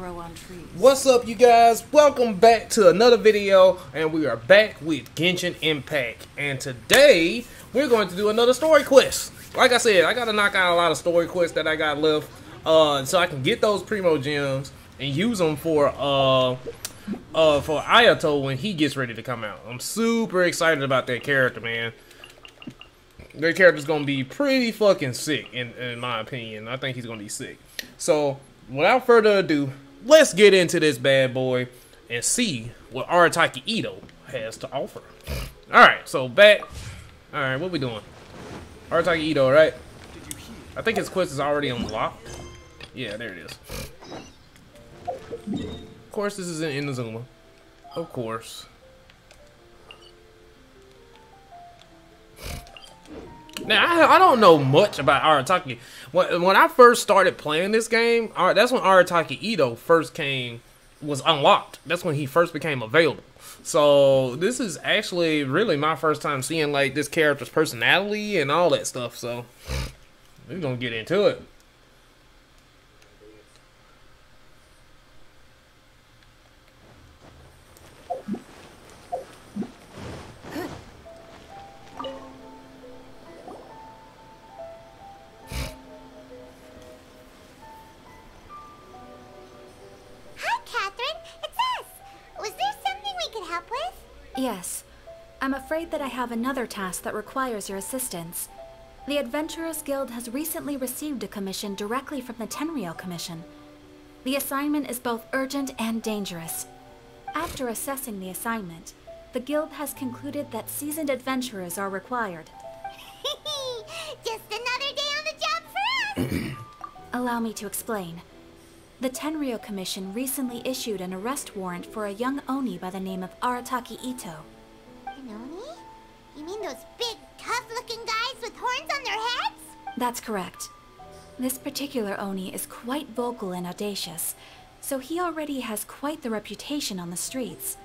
grow on trees. What's up, you guys? Welcome back to another video, and we are back with Genshin Impact. And today, we're going to do another story quest. Like I said, I gotta knock out a lot of story quests that I got left, so I can get those Primo Gems and use them for Itto when he gets ready to come out. I'm super excited about that character, man. Their character's gonna be pretty fucking sick, in my opinion. I think he's gonna be sick. So, without further ado, let's get into this bad boy and see what Arataki Itto has to offer. Alright, so back. Alright, what we doing? Arataki Itto, right? I think his quest is already unlocked. Yeah, there it is. Of course, this is in Inazuma. Of course. Now, I don't know much about Arataki. When I first started playing this game, that's when Arataki Itto was unlocked. That's when he first became available. So, this is actually really my first time seeing, like, this character's personality and all that stuff. So, we're gonna get into it. Yes. I'm afraid that I have another task that requires your assistance. The Adventurers Guild has recently received a commission directly from the Tenryou Commission. The assignment is both urgent and dangerous. After assessing the assignment, the Guild has concluded that seasoned adventurers are required. Just another day on the job for us! Allow me to explain. The Tenryou Commission recently issued an arrest warrant for a young Oni by the name of Arataki Itto. An Oni? You mean those big, tough-looking guys with horns on their heads? That's correct. This particular Oni is quite vocal and audacious, so he already has quite the reputation on the streets.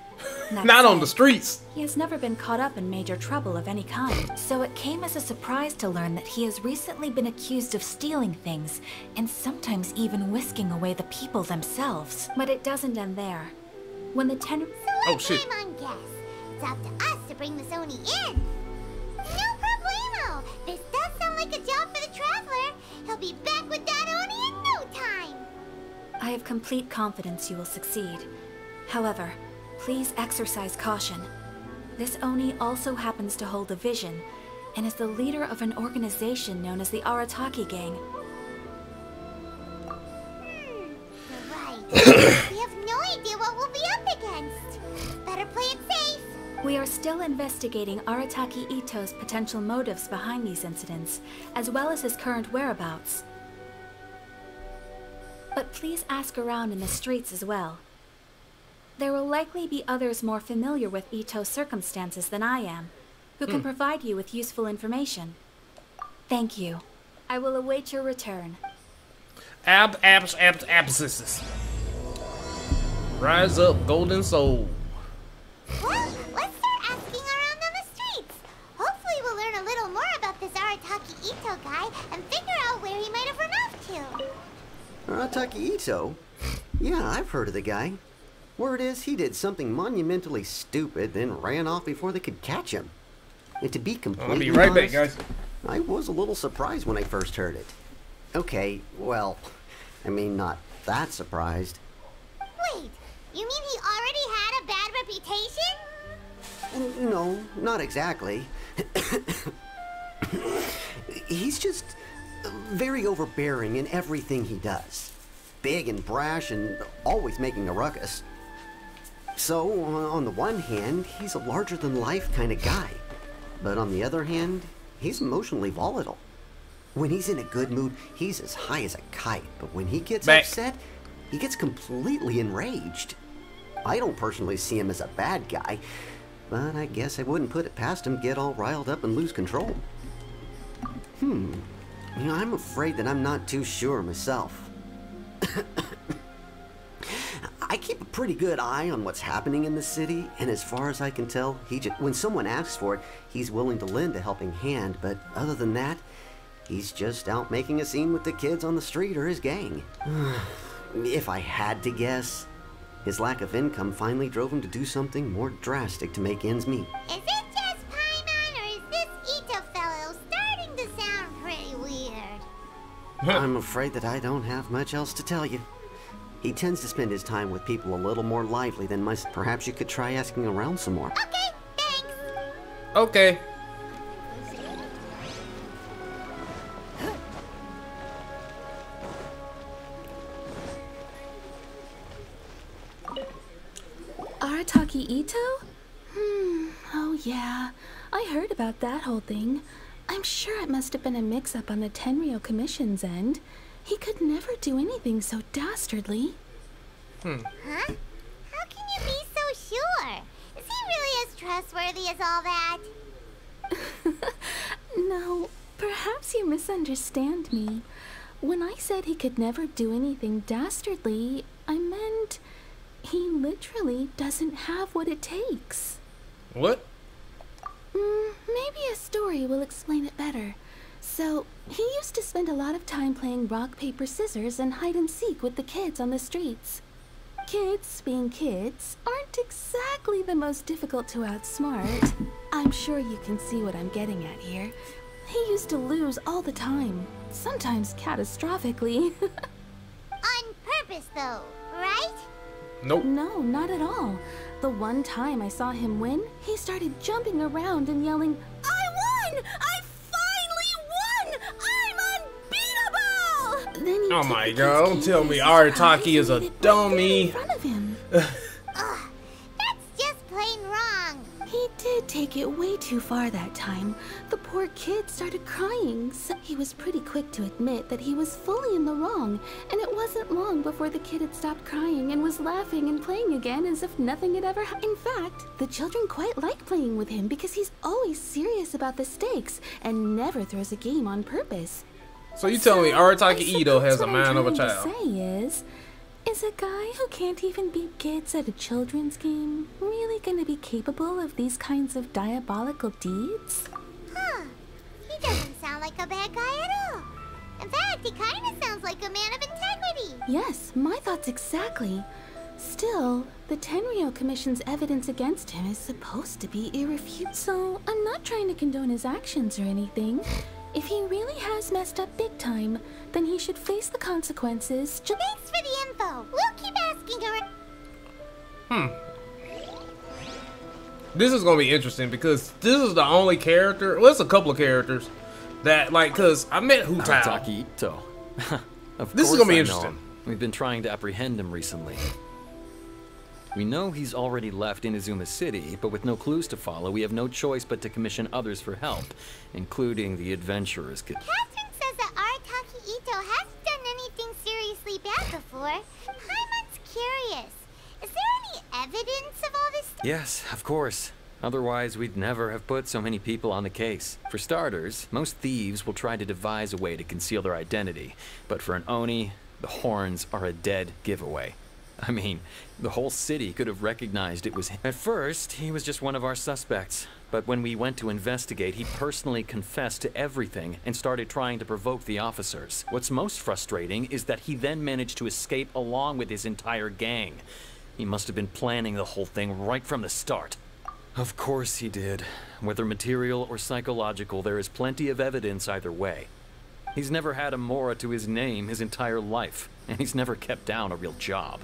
Not on the streets! He has never been caught up in major trouble of any kind, so it came as a surprise to learn that he has recently been accused of stealing things, and sometimes even whisking away the people themselves. But it doesn't end there. When the So let's time on guess. It's up to us to bring this Oni in. No problemo! This does sound like a job for the Traveler. He'll be back with that Oni in no time. I have complete confidence you will succeed. However, please exercise caution. This Oni also happens to hold a vision, and is the leader of an organization known as the Arataki Gang. You're right. We have no idea what we'll be up against. Better play it safe. We are still investigating Arataki Itto's potential motives behind these incidents, as well as his current whereabouts. But please ask around in the streets as well. There will likely be others more familiar with Itto's circumstances than I am, who can provide you with useful information. Thank you. I will await your return. Abscesses. Rise up, golden soul. Well, let's start asking around on the streets. Hopefully we'll learn a little more about this Arataki Itto guy and figure out where he might have run off to. Arataki Itto? Yeah, I've heard of the guy. Word is, he did something monumentally stupid, then ran off before they could catch him. And to be completely I'll be right honest, back, guys. I was a little surprised when I first heard it. Okay, well, I mean, not that surprised. Wait, you mean he already had a bad reputation? No, not exactly. He's just very overbearing in everything he does. Big and brash and always making a ruckus. So, on the one hand, he's a larger-than-life kind of guy. But on the other hand, he's emotionally volatile. When he's in a good mood, he's as high as a kite. But when he gets upset, he gets completely enraged. I don't personally see him as a bad guy, but I guess I wouldn't put it past him to get all riled up and lose control. You know, I'm afraid that I'm not too sure myself. I keep a pretty good eye on what's happening in the city, and as far as I can tell, when someone asks for it, he's willing to lend a helping hand, but other than that, he's just out making a scene with the kids on the street or his gang. If I had to guess, his lack of income finally drove him to do something more drastic to make ends meet. Is it just Paimon, or is this Itto fellow starting to sound pretty weird? I'm afraid that I don't have much else to tell you. He tends to spend his time with people a little more lively than most. Perhaps you could try asking around some more. Okay, thanks. Okay. Arataki Itto? Oh yeah. I heard about that whole thing. I'm sure it must have been a mix-up on the Tenryou Commission's end. He could never do anything so dastardly. Huh? How can you be so sure? Is he really as trustworthy as all that? No, perhaps you misunderstand me. When I said he could never do anything dastardly, I meant he literally doesn't have what it takes. What? Maybe a story will explain it better. So, he used to spend a lot of time playing rock, paper, scissors and hide and seek with the kids on the streets. Kids, being kids, aren't exactly the most difficult to outsmart. I'm sure you can see what I'm getting at here. He used to lose all the time, sometimes catastrophically. On purpose, though, right? Nope. No, not at all. The one time I saw him win, he started jumping around and yelling, "I won! I finally won! I'm unbeatable!" Then he Oh took my the god, kid's don't tell me hand in his Arataki eyes is and a hid it right there dummy. in front of him. Ugh, that's just plain wrong. He did take it way too far that time. The poor kid started crying, so he was pretty quick to admit that he was fully in the wrong, and it wasn't long before the kid had stopped crying and was laughing and playing again as if nothing had ever happened. In fact, the children quite like playing with him because he's always serious about the stakes and never throws a game on purpose. So you telling me I Arataki suppose Itto has a what mind I'm of a trying child? to say is a guy who can't even beat kids at a children's game really gonna be capable of these kinds of diabolical deeds? Huh. He doesn't sound like a bad guy at all. In fact, he kind of sounds like a man of integrity. Yes, my thoughts exactly. Still, the Tenryou Commission's evidence against him is supposed to be irrefutable. So, I'm not trying to condone his actions or anything. If he really has messed up big time, then he should face the consequences. Thanks for the info. We'll keep asking her. This is gonna be interesting because this is the only character. Well, it's a couple of characters that like. Cause I met Hu Tao. Arataki Itto. Of This is course gonna be I know interesting. him. We've been trying to apprehend him recently. We know he's already left Inazuma City, but with no clues to follow, we have no choice but to commission others for help, including the Adventurers Guild. Catherine says that Arataki Itto hasn't done anything seriously bad before. Paimon's curious. Is there any evidence of all this? Yes, of course. Otherwise, we'd never have put so many people on the case. For starters, most thieves will try to devise a way to conceal their identity, but for an Oni, the horns are a dead giveaway. I mean, the whole city could have recognized it was him. At first, he was just one of our suspects, but when we went to investigate, he personally confessed to everything and started trying to provoke the officers. What's most frustrating is that he then managed to escape along with his entire gang. He must have been planning the whole thing right from the start. Of course he did. Whether material or psychological, there is plenty of evidence either way. He's never had a Mora to his name his entire life, and he's never kept down a real job.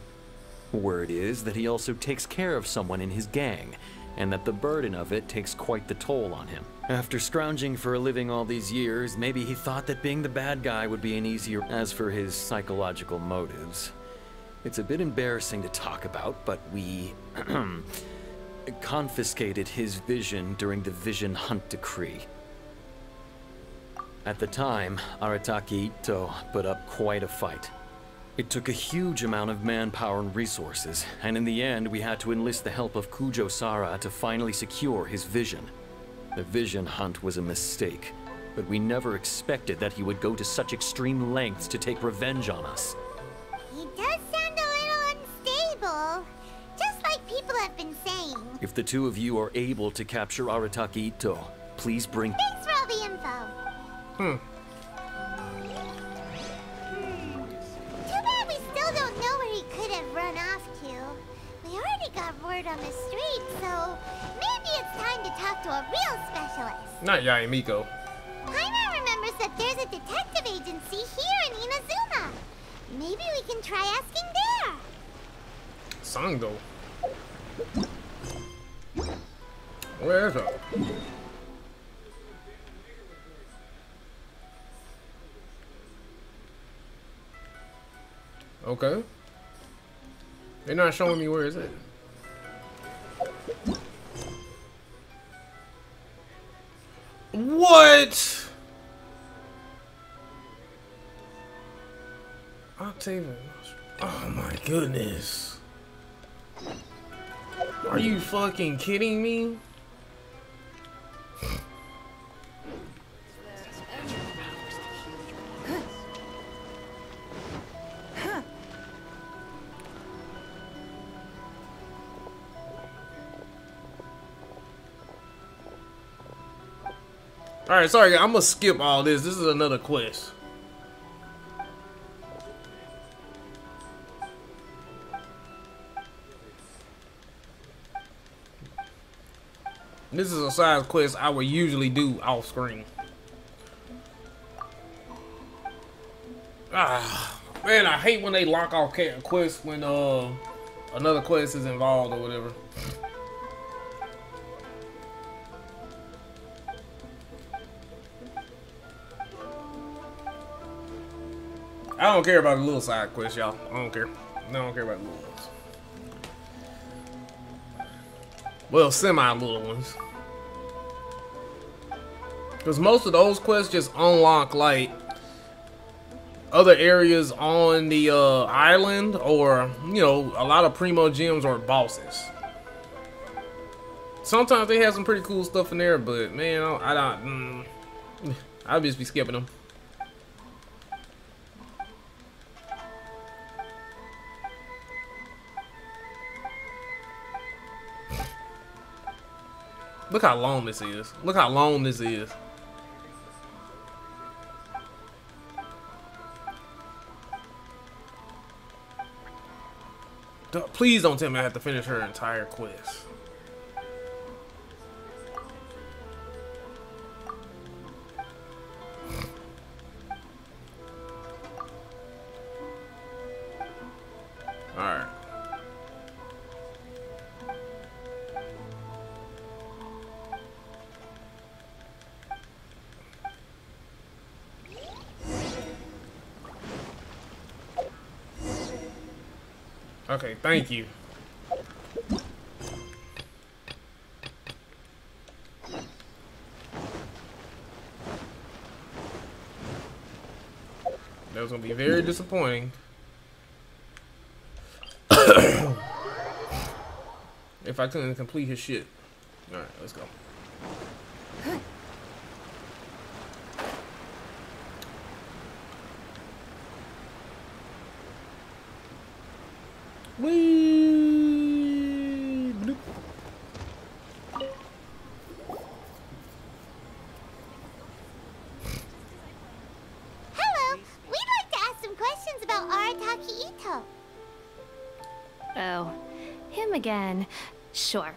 Word is that he also takes care of someone in his gang, and that the burden of it takes quite the toll on him. After scrounging for a living all these years, maybe he thought that being the bad guy would be an easier... As for his psychological motives, it's a bit embarrassing to talk about, but we confiscated his vision during the Vision Hunt Decree. At the time, Arataki Itto put up quite a fight. It took a huge amount of manpower and resources, and in the end we had to enlist the help of Kujo Sara to finally secure his vision. The Vision Hunt was a mistake, but we never expected that he would go to such extreme lengths to take revenge on us. He does sound a little unstable, just like people have been saying. If the two of you are able to capture Arataki Itto, please bring... Thanks for all the info. Too bad we still don't word on the street, so maybe it's time to talk to a real specialist. Not Yaemiko. Paimon remembers that there's a detective agency here in Inazuma. Maybe we can try asking there. Sango. Where is it? Okay. They're not showing me where is it. What? Octavian. Oh my goodness. Are you fucking kidding me? Alright, sorry, I'm gonna skip all this. This is another quest. This is a side quest I would usually do off screen. Ah, man, I hate when they lock off quests when another quest is involved or whatever. I don't care about the little side quests, y'all. I don't care. I don't care about the little ones. Well, semi-little ones. Because most of those quests just unlock, like, other areas on the island, or, you know, a lot of primo gems or bosses. Sometimes they have some pretty cool stuff in there, but, man, I'll just be skipping them. Look how long this is. Look how long this is. Please don't tell me I have to finish her entire quest. Alright. Okay, thank you. That was gonna be very disappointing. If I couldn't complete his shit. Alright, let's go. Whee! Bloop. Hello, we'd like to ask some questions about Arataki Itto. Oh, him again. Sure.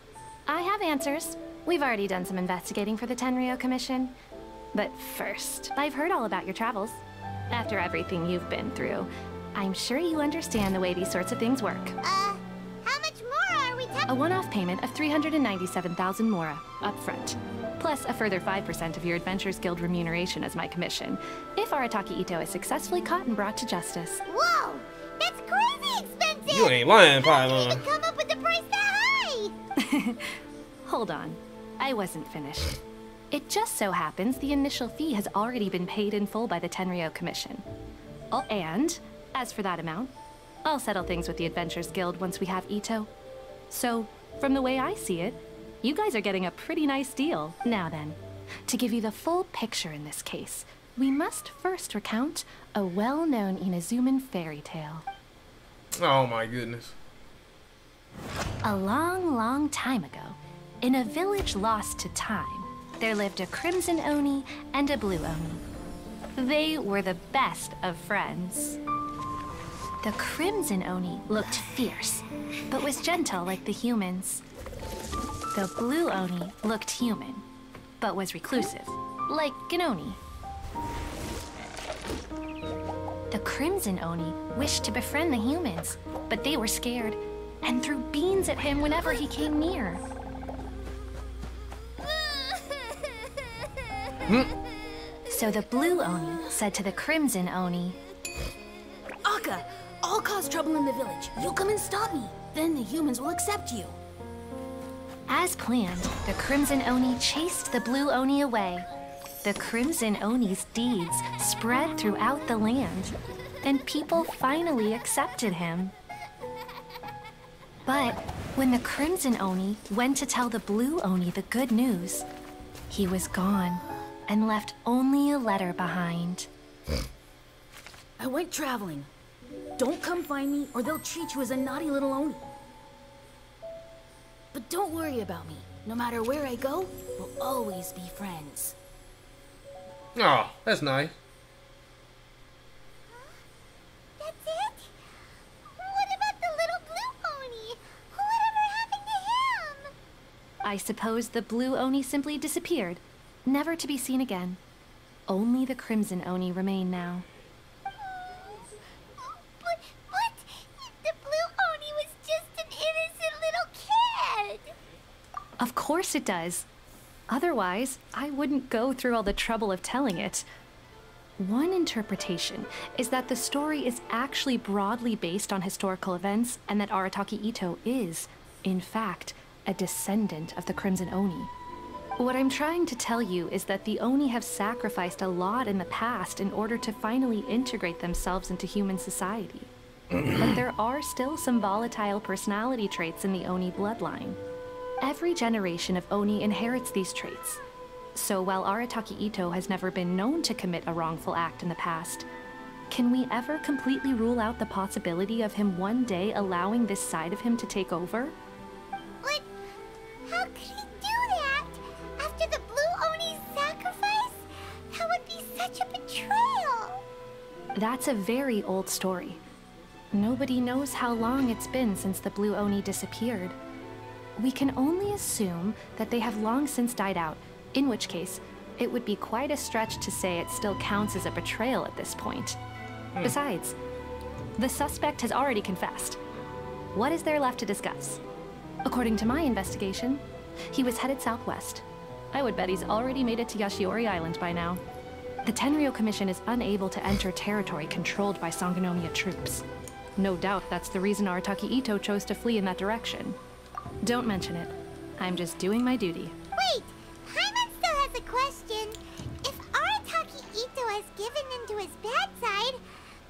I have answers. We've already done some investigating for the Tenryou Commission. But first, I've heard all about your travels. After everything you've been through, I'm sure you understand the way these sorts of things work. How much more are we talking? A one-off payment of 397,000 mora, up front. Plus a further 5% of your Adventurers Guild remuneration as my commission, if Arataki Itto is successfully caught and brought to justice. Whoa! That's crazy expensive! You ain't lying, How Paimon. did you come up with the price that high? Hold on. I wasn't finished. It just so happens the initial fee has already been paid in full by the Tenryou Commission. Oh, and, as for that amount, I'll settle things with the Adventurers Guild once we have Itto. So, from the way I see it, you guys are getting a pretty nice deal. Now then, to give you the full picture in this case, we must first recount a well-known Inazuman fairy tale. Oh my goodness. A long, long time ago, in a village lost to time, there lived a crimson Oni and a blue Oni. They were the best of friends. The Crimson Oni looked fierce, but was gentle like the humans. The Blue Oni looked human, but was reclusive, like an Oni. The Crimson Oni wished to befriend the humans, but they were scared and threw beans at him whenever he came near. So the Blue Oni said to the Crimson Oni, Akka, I'll cause trouble in the village. You'll come and stop me. Then the humans will accept you. As planned, the Crimson Oni chased the Blue Oni away. The Crimson Oni's deeds spread throughout the land, and people finally accepted him. But when the Crimson Oni went to tell the Blue Oni the good news, he was gone and left only a letter behind. I went traveling. Don't come find me or they'll treat you as a naughty little Oni. But don't worry about me. No matter where I go, we'll always be friends. Oh, that's nice. That's it? What about the little blue Oni? Whatever happened to him? I suppose the Blue Oni simply disappeared, never to be seen again. Only the Crimson Oni remain now. But the blue Oni was just an innocent little kid. Of course it does. Otherwise, I wouldn't go through all the trouble of telling it. One interpretation is that the story is actually broadly based on historical events and that Arataki Itto is, in fact, a descendant of the Crimson Oni. What I'm trying to tell you is that the Oni have sacrificed a lot in the past in order to finally integrate themselves into human society. But there are still some volatile personality traits in the Oni bloodline. Every generation of Oni inherits these traits. So while Arataki Itto has never been known to commit a wrongful act in the past, can we ever completely rule out the possibility of him one day allowing this side of him to take over? But how could he do that? After the blue Oni's sacrifice? That would be such a betrayal. That's a very old story. Nobody knows how long it's been since the Blue Oni disappeared. We can only assume that they have long since died out, in which case, it would be quite a stretch to say it still counts as a betrayal at this point. Besides, the suspect has already confessed. What is there left to discuss? According to my investigation, he was headed southwest. I would bet he's already made it to Yashiori Island by now. The Tenryou Commission is unable to enter territory controlled by Sangonomiya troops. No doubt that's the reason Arataki Itto chose to flee in that direction. Don't mention it. I'm just doing my duty. Wait, Paimon still has a question. If Arataki Itto has given in to his bad side,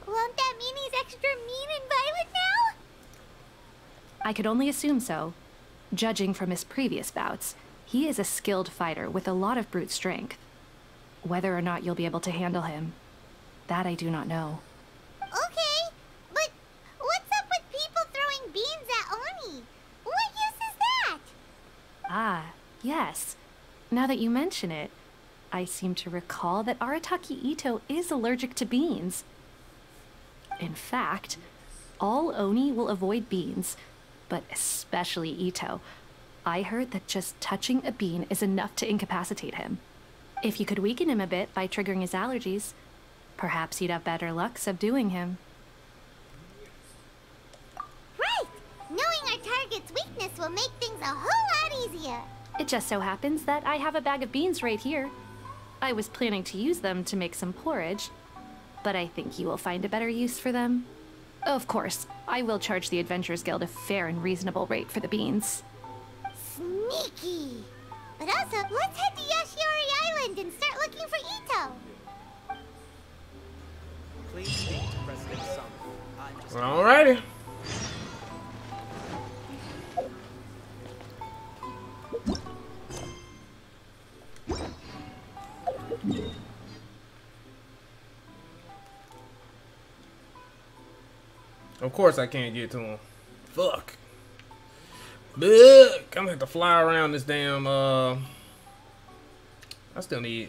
won't that mean he's extra mean and violent now? I could only assume so. Judging from his previous bouts, he is a skilled fighter with a lot of brute strength. Whether or not you'll be able to handle him, that I do not know. Okay, but what's up with people throwing beans at Oni? What use is that? Ah, yes. Now that you mention it, I seem to recall that Arataki Itto is allergic to beans. In fact, all Oni will avoid beans, but especially Itto. I heard that just touching a bean is enough to incapacitate him. If you could weaken him a bit by triggering his allergies, perhaps you'd have better luck subduing him. Right! Knowing our target's weakness will make things a whole lot easier. It just so happens that I have a bag of beans right here. I was planning to use them to make some porridge, but I think you will find a better use for them. Of course, I will charge the Adventurers Guild a fair and reasonable rate for the beans. Sneaky! But also, let's head to Yashiori Island and start looking for Itto. Please speak to President Sung. I'm just Alrighty. Of course I can't get to him. Fuck. Look, I'm gonna have to fly around this damn I still need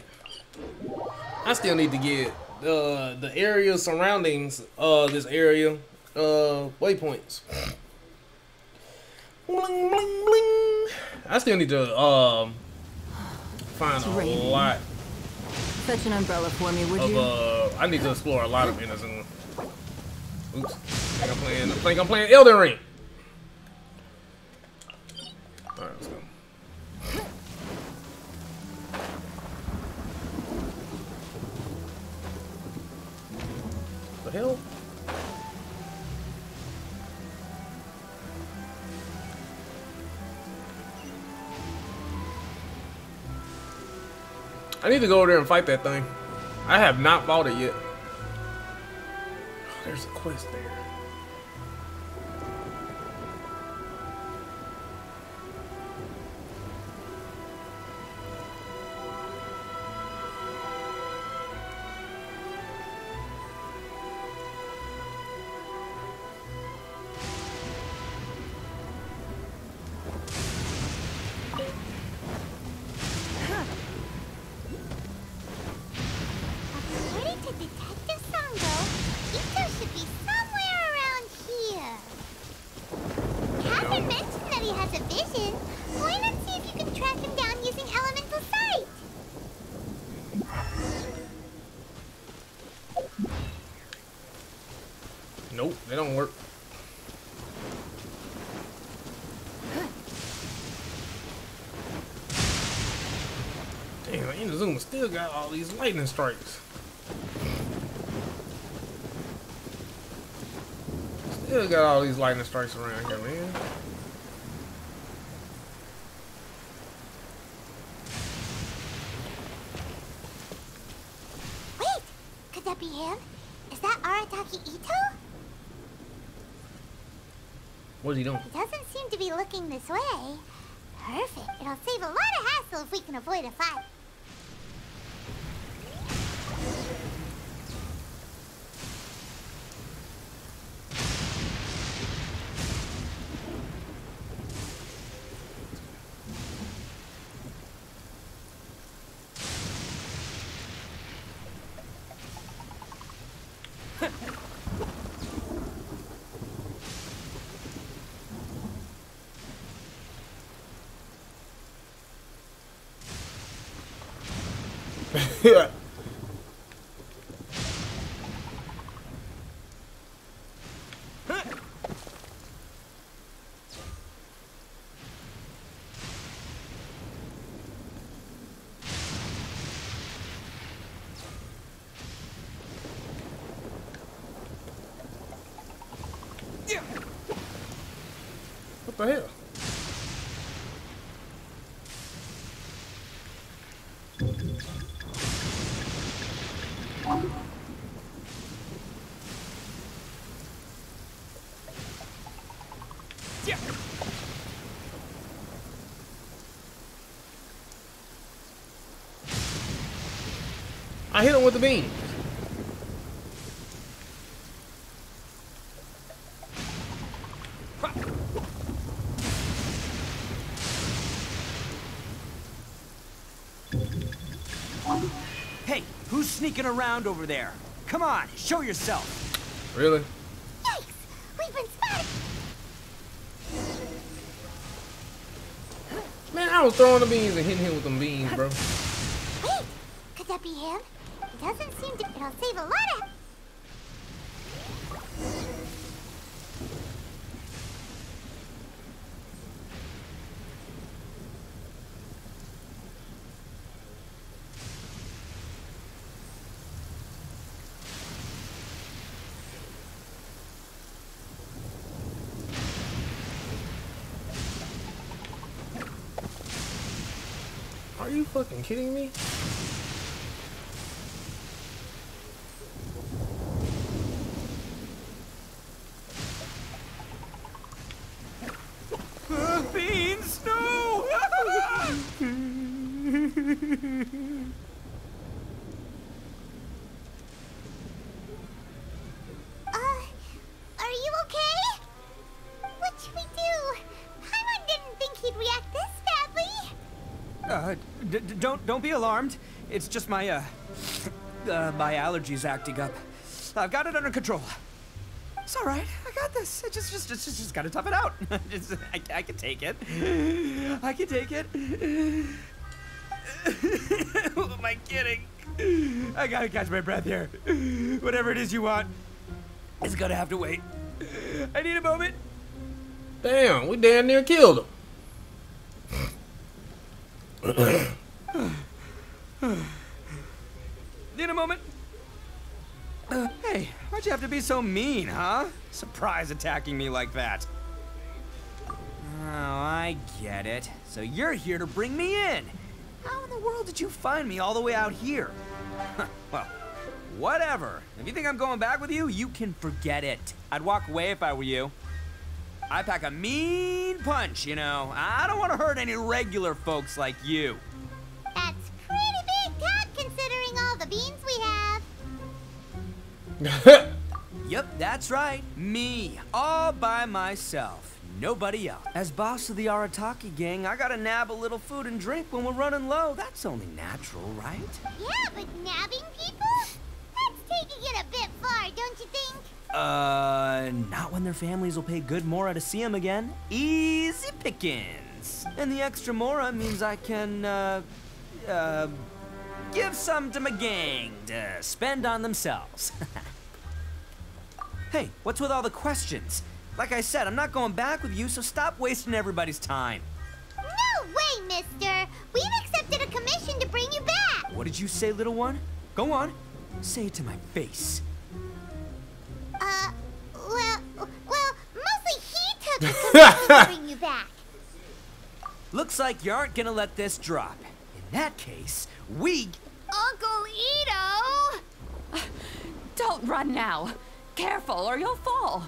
to get the area surroundings this area Waypoints. Bling, bling, bling. I still need to find a lot. Fetch an umbrella for me, would you? I need to explore a lot of Inazuma. Oops. I think I'm playing Elden Ring. Alright, let's go. The hell? I need to go over there and fight that thing. I have not fought it yet. There's a quest there. According to Detective Sango, Itto should be somewhere around here. Catherine mentioned that he has a vision. Why not see if you can track him down using elemental sight? Nope, they don't work. Damn, Inazuma still got all these lightning strikes. Still got all these lightning strikes around here, man. Wait! Could that be him? Is that Arataki Itto? What's he doing? He doesn't seem to be looking this way. Perfect. It'll save a lot of hassle if we can avoid a fight. Yeah. What the hell? I hit him with the beam. Hey, who's sneaking around over there? Come on, show yourself. Really? Yikes! We've been spotted! Man, I was throwing the beans and hitting him with them beans, bro. Wait! Could that be him? It doesn't seem to... It'll save a lot of... Are you fucking kidding me? Beans, no! Are you okay? What should we do? Paimon didn't think he'd react this badly. Don't be alarmed. It's just my my allergies acting up. I've got it under control. It's all right. I got this. I just gotta tough it out. I can take it. I can take it. Who am I kidding? I gotta catch my breath here. Whatever it is you want, it's gonna have to wait. I need a moment. Damn, we damn near killed him. Need a moment. Hey, why'd you have to be so mean, huh? Surprise attacking me like that. Oh, I get it. So you're here to bring me in. How in the world did you find me all the way out here? Well, whatever. If you think I'm going back with you, you can forget it. I'd walk away if I were you. I pack a mean punch, you know. I don't want to hurt any regular folks like you. That's pretty big talk considering all the beans we have. Yep, that's right. Me, all by myself. Nobody else. As boss of the Arataki gang, I gotta nab a little food and drink when we're running low. That's only natural, right? Yeah, but nabbing people? That's taking it a bit far, don't you think? Not when their families will pay good mora to see them again. Easy pickings. And the extra mora means I can, give some to my gang to spend on themselves. Hey, what's with all the questions? Like I said, I'm not going back with you, so stop wasting everybody's time. No way, mister! We've accepted a commission to bring you back! What did you say, little one? Go on. Say it to my face. Well, mostly he took the commission to bring you back. Looks like you aren't gonna let this drop. In that case, we... Uncle Itto! Don't run now. Careful or you'll fall.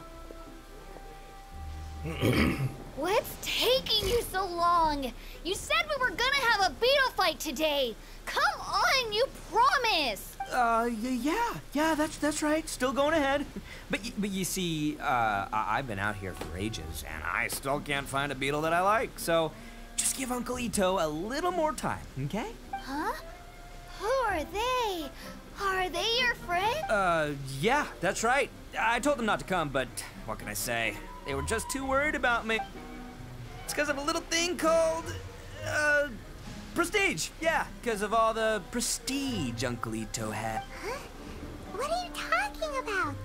What's taking you so long? You said we were gonna have a beetle fight today. Come on, you promised. Yeah, that's right. Still going ahead. But you see, I've been out here for ages, and I still can't find a beetle that I like. So, just give Uncle Itto a little more time, okay? Huh? Who are they? Are they your friend? Yeah, that's right. I told them not to come, but what can I say? They were just too worried about me. It's because of a little thing called, prestige. Yeah, because of all the prestige Uncle Itto had. Huh? What are you talking about?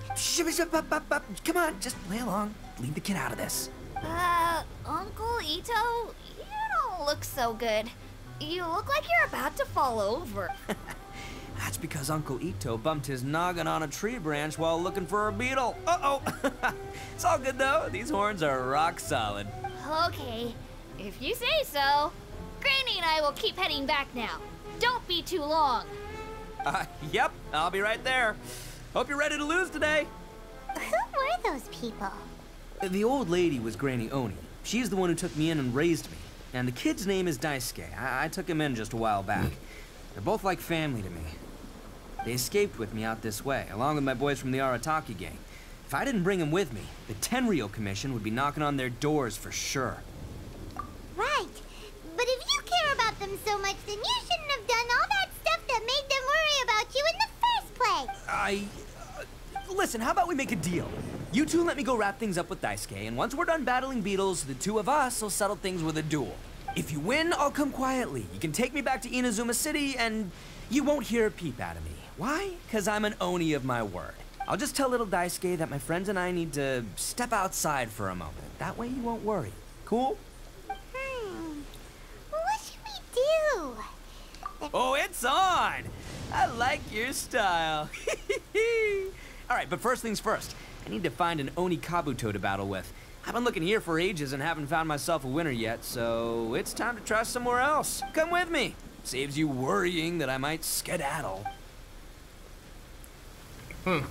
Come on, just play along. Leave the kid out of this. Uncle Itto, you don't look so good. You look like you're about to fall over. That's because Uncle Itto bumped his noggin on a tree branch while looking for a beetle. Uh-oh. It's all good, though. These horns are rock solid. Okay, if you say so. Granny and I will keep heading back now. Don't be too long. Yep, I'll be right there. Hope you're ready to lose today. Who were those people? The old lady was Granny Oni. She's the one who took me in and raised me. And the kid's name is Daisuke. I took him in just a while back. They're both like family to me. They escaped with me out this way, along with my boys from the Arataki gang. If I didn't bring them with me, the Tenryou Commission would be knocking on their doors for sure. Right. But if you care about them so much, then you shouldn't have done all that stuff that made them worry about you in the first place. Listen, how about we make a deal? You two let me go wrap things up with Daisuke, and once we're done battling beetles, the two of us will settle things with a duel. If you win, I'll come quietly. You can take me back to Inazuma City, and you won't hear a peep out of me. Why? Because I'm an Oni of my word. I'll just tell little Daisuke that my friends and I need to step outside for a moment. That way you won't worry. Cool? What should we do? Oh, it's on! I like your style. Alright, but first things first. I need to find an Oni Kabuto to battle with. I've been looking here for ages and haven't found myself a winner yet, so it's time to try somewhere else. Come with me. Saves you worrying that I might skedaddle. Hey,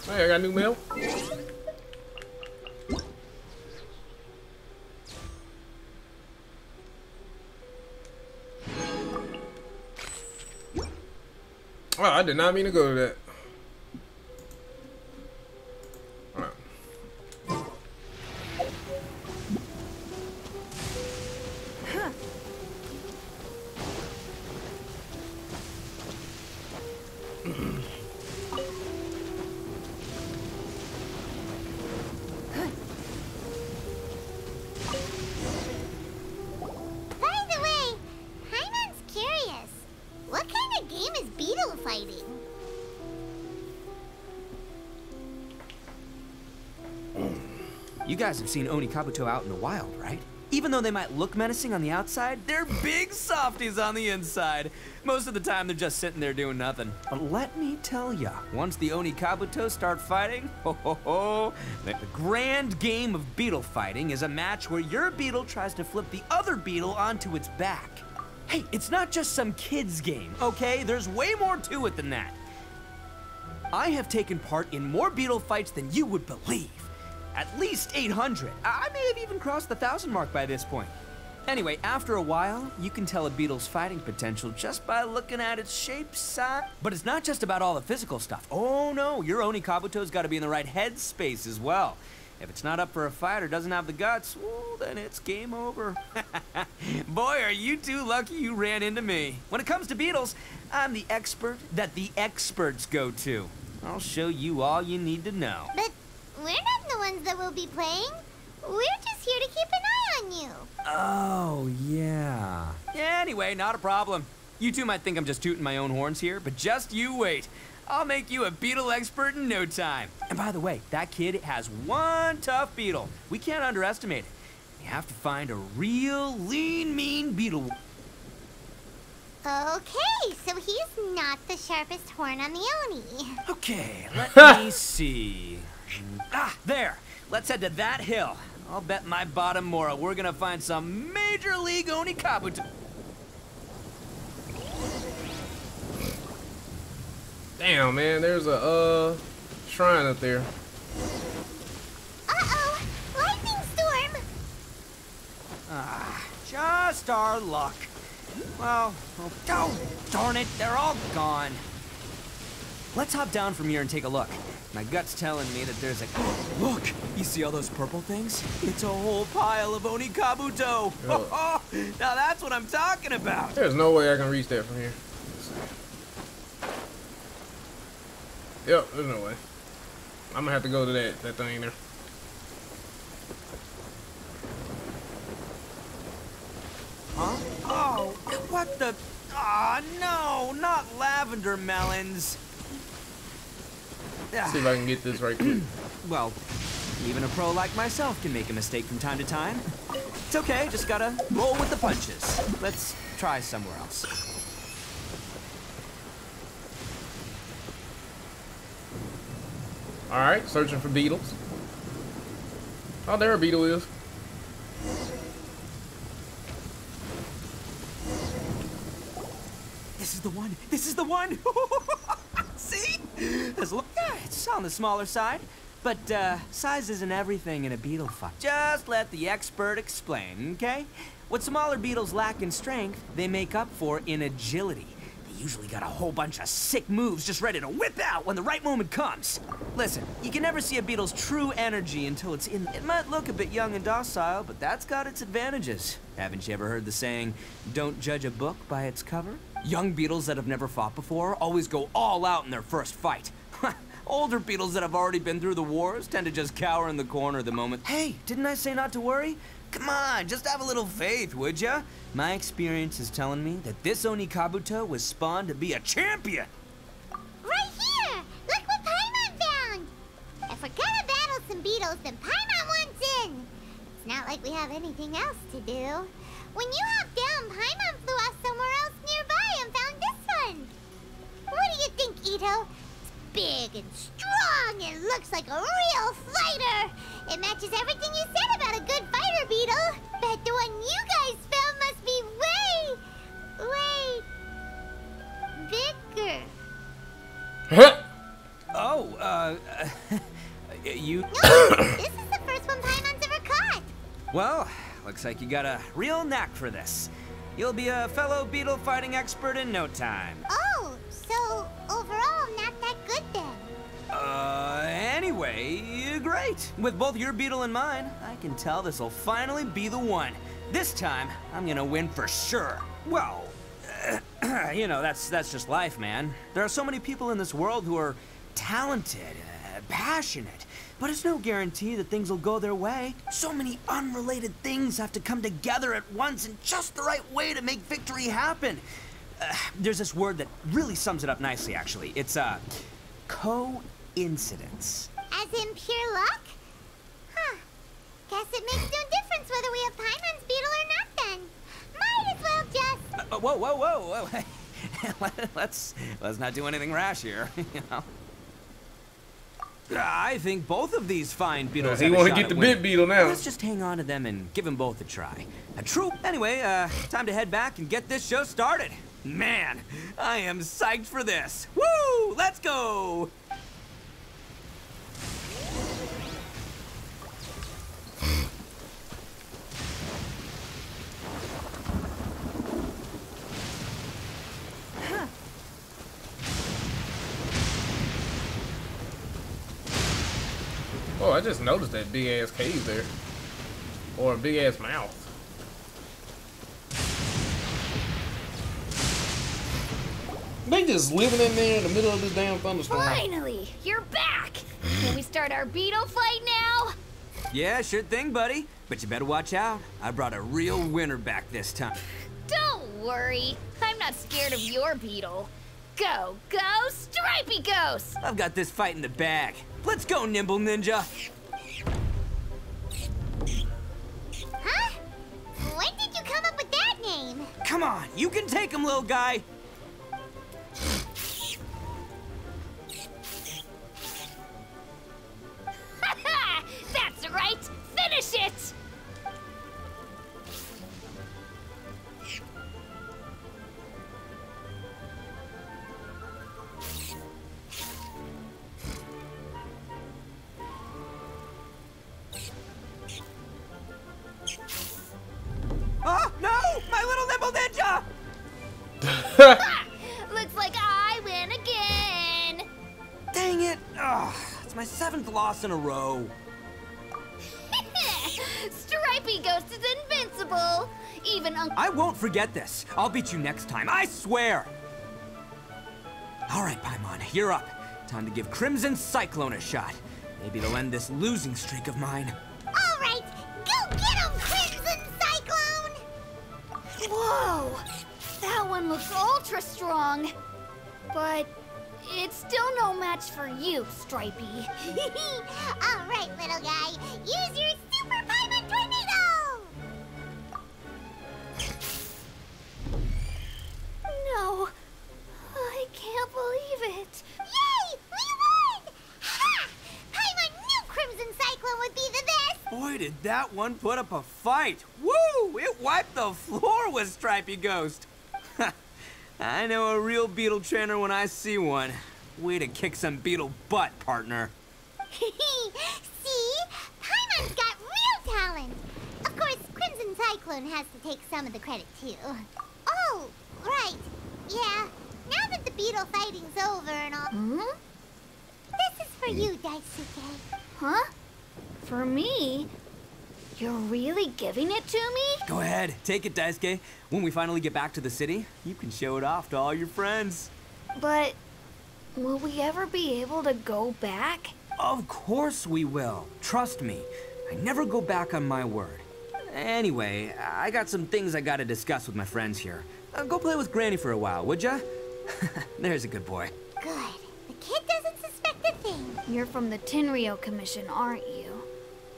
I got new mail. Oh, I did not mean to go to that. Alright. You guys have seen Oni Kabuto out in the wild, right? Even though they might look menacing on the outside, they're big softies on the inside. Most of the time, they're just sitting there doing nothing. But let me tell ya, once the Oni Kabuto start fighting, the grand game of beetle fighting is a match where your beetle tries to flip the other beetle onto its back. Hey, it's not just some kid's game, okay? There's way more to it than that. I have taken part in more beetle fights than you would believe. At least 800. I may have even crossed the 1,000 mark by this point. Anyway, after a while, you can tell a beetle's fighting potential just by looking at its shape, size. But it's not just about all the physical stuff. Oh no, your Oni Kabuto's got to be in the right headspace as well. If it's not up for a fight or doesn't have the guts, well, then it's game over. Boy, are you two lucky you ran into me. When it comes to beetles, I'm the expert that the experts go to. I'll show you all you need to know. But we're not the ones that will be playing. We're just here to keep an eye on you. Oh, yeah. Anyway, not a problem. You two might think I'm just tooting my own horns here, but just you wait. I'll make you a beetle expert in no time. And by the way, that kid has one tough beetle. We can't underestimate it. You have to find a real lean, mean beetle. Okay, so he's not the sharpest horn on the Oni. Okay, let me see. Ah, there. Let's head to that hill. I'll bet my bottom moral we're gonna find some major league Oni Kabuto. Damn, man, there's a shrine up there. Uh-oh, lightning storm. Ah, just our luck. Well, oh, darn it, they're all gone. Let's hop down from here and take a look. My gut's telling me that there's a... Look! You see all those purple things? It's a whole pile of Oni Kabuto! Oh, now that's what I'm talking about! There's no way I can reach that from here. Yep, there's no way. I'm gonna have to go to that thing there. Huh? Oh, what the... Ah, no, not lavender melons. See if I can get this right quick. Well, even a pro like myself can make a mistake from time to time. It's okay, just gotta roll with the punches. Let's try somewhere else. Alright, searching for beetles. Oh, there a beetle is. This is the one! This is the one! See? Yeah, it's on the smaller side. But, size isn't everything in a beetle fight. Just let the expert explain, okay? What smaller beetles lack in strength, they make up for in agility. They usually got a whole bunch of sick moves just ready to whip out when the right moment comes. Listen, you can never see a beetle's true energy until it's in... It might look a bit young and docile, but that's got its advantages. Haven't you ever heard the saying, don't judge a book by its cover? Young beetles that have never fought before always go all out in their first fight. Older beetles that have already been through the wars tend to just cower in the corner the moment. Hey, didn't I say not to worry? Come on, just have a little faith, would ya? My experience is telling me that this Oni Kabuto was spawned to be a champion. Right here! Look what Paimon found! If we're gonna battle some beetles, then Paimon wants in! It's not like we have anything else to do. When you hopped down, Paimon flew off somewhere else nearby and found this one. What do you think, Itto? It's big and strong and looks like a real fighter. It matches everything you said about a good fighter beetle. Bet the one you guys found must be way bigger. Oh, you... No, this is the first one Paimon's ever caught. Well, looks like you got a real knack for this. You'll be a fellow beetle fighting expert in no time. Oh, so overall not that good then. Anyway, great. With both your beetle and mine, I can tell this'll finally be the one. This time, I'm gonna win for sure. Well, you know, that's just life, man. There are so many people in this world who are talented, passionate, but it's no guarantee that things will go their way. So many unrelated things have to come together at once in just the right way to make victory happen. There's this word that really sums it up nicely, actually. It's, coincidence. As in pure luck? Huh. it makes no difference whether we have Paimon's beetle or not then. Might as well just... whoa. let's not do anything rash here, you know. I think both of these fine beetles. He want to get the big beetle now. Let's just hang on to them and give them both a try. True. Anyway, time to head back and get this show started. Man, I am psyched for this. Woo! Let's go! Oh, I just noticed that big ass cave there. Or a big ass mouth. They just living in there in the middle of this damn thunderstorm. Finally, you're back. Can we start our beetle fight now? Yeah, sure thing, buddy. But you better watch out. I brought a real winner back this time. Don't worry. I'm not scared of your beetle. Go, Stripey Ghost! I've got this fight in the bag. Let's go, Nimble Ninja. Huh? When did you come up with that name? Come on, you can take him, little guy. That's right! Finish it! Oh, no! My little Nimble Ninja! Looks like I win again! Dang it! Oh, it's my 7th loss in a row. Stripey Ghost is invincible! Even Uncle... I won't forget this. I'll beat you next time, I swear! All right, Paimon, you're up. Time to give Crimson Cyclone a shot. Maybe it'll end this losing streak of mine. All right, go get him, Crimson Cyclone! Whoa! That one looks ultra strong. But it's still no match for you, Stripey. All right, little guy, use your Super Paimon Tornado! No, I can't believe it. Yay! We won! Ha! Paimon knew Crimson Cyclone would be the best! Boy, did that one put up a fight. Woo! It wiped the floor with Stripey Ghost. I know a real beetle trainer when I see one. Way to kick some beetle butt, partner. See? Paimon's got real talent! Of course, Crimson Cyclone has to take some of the credit, too. Oh, right. Yeah, now that the beetle fighting's over and all... This is for you, Daisuke. Huh? For me? You're really giving it to me? Go ahead, take it, Daisuke. When we finally get back to the city, you can show it off to all your friends. But will we ever be able to go back? Of course we will. Trust me. I never go back on my word. Anyway, I got some things I gotta discuss with my friends here. Go play with Granny for a while, would ya? There's a good boy. Good. The kid doesn't suspect a thing. You're from the Tenryou Commission, aren't you?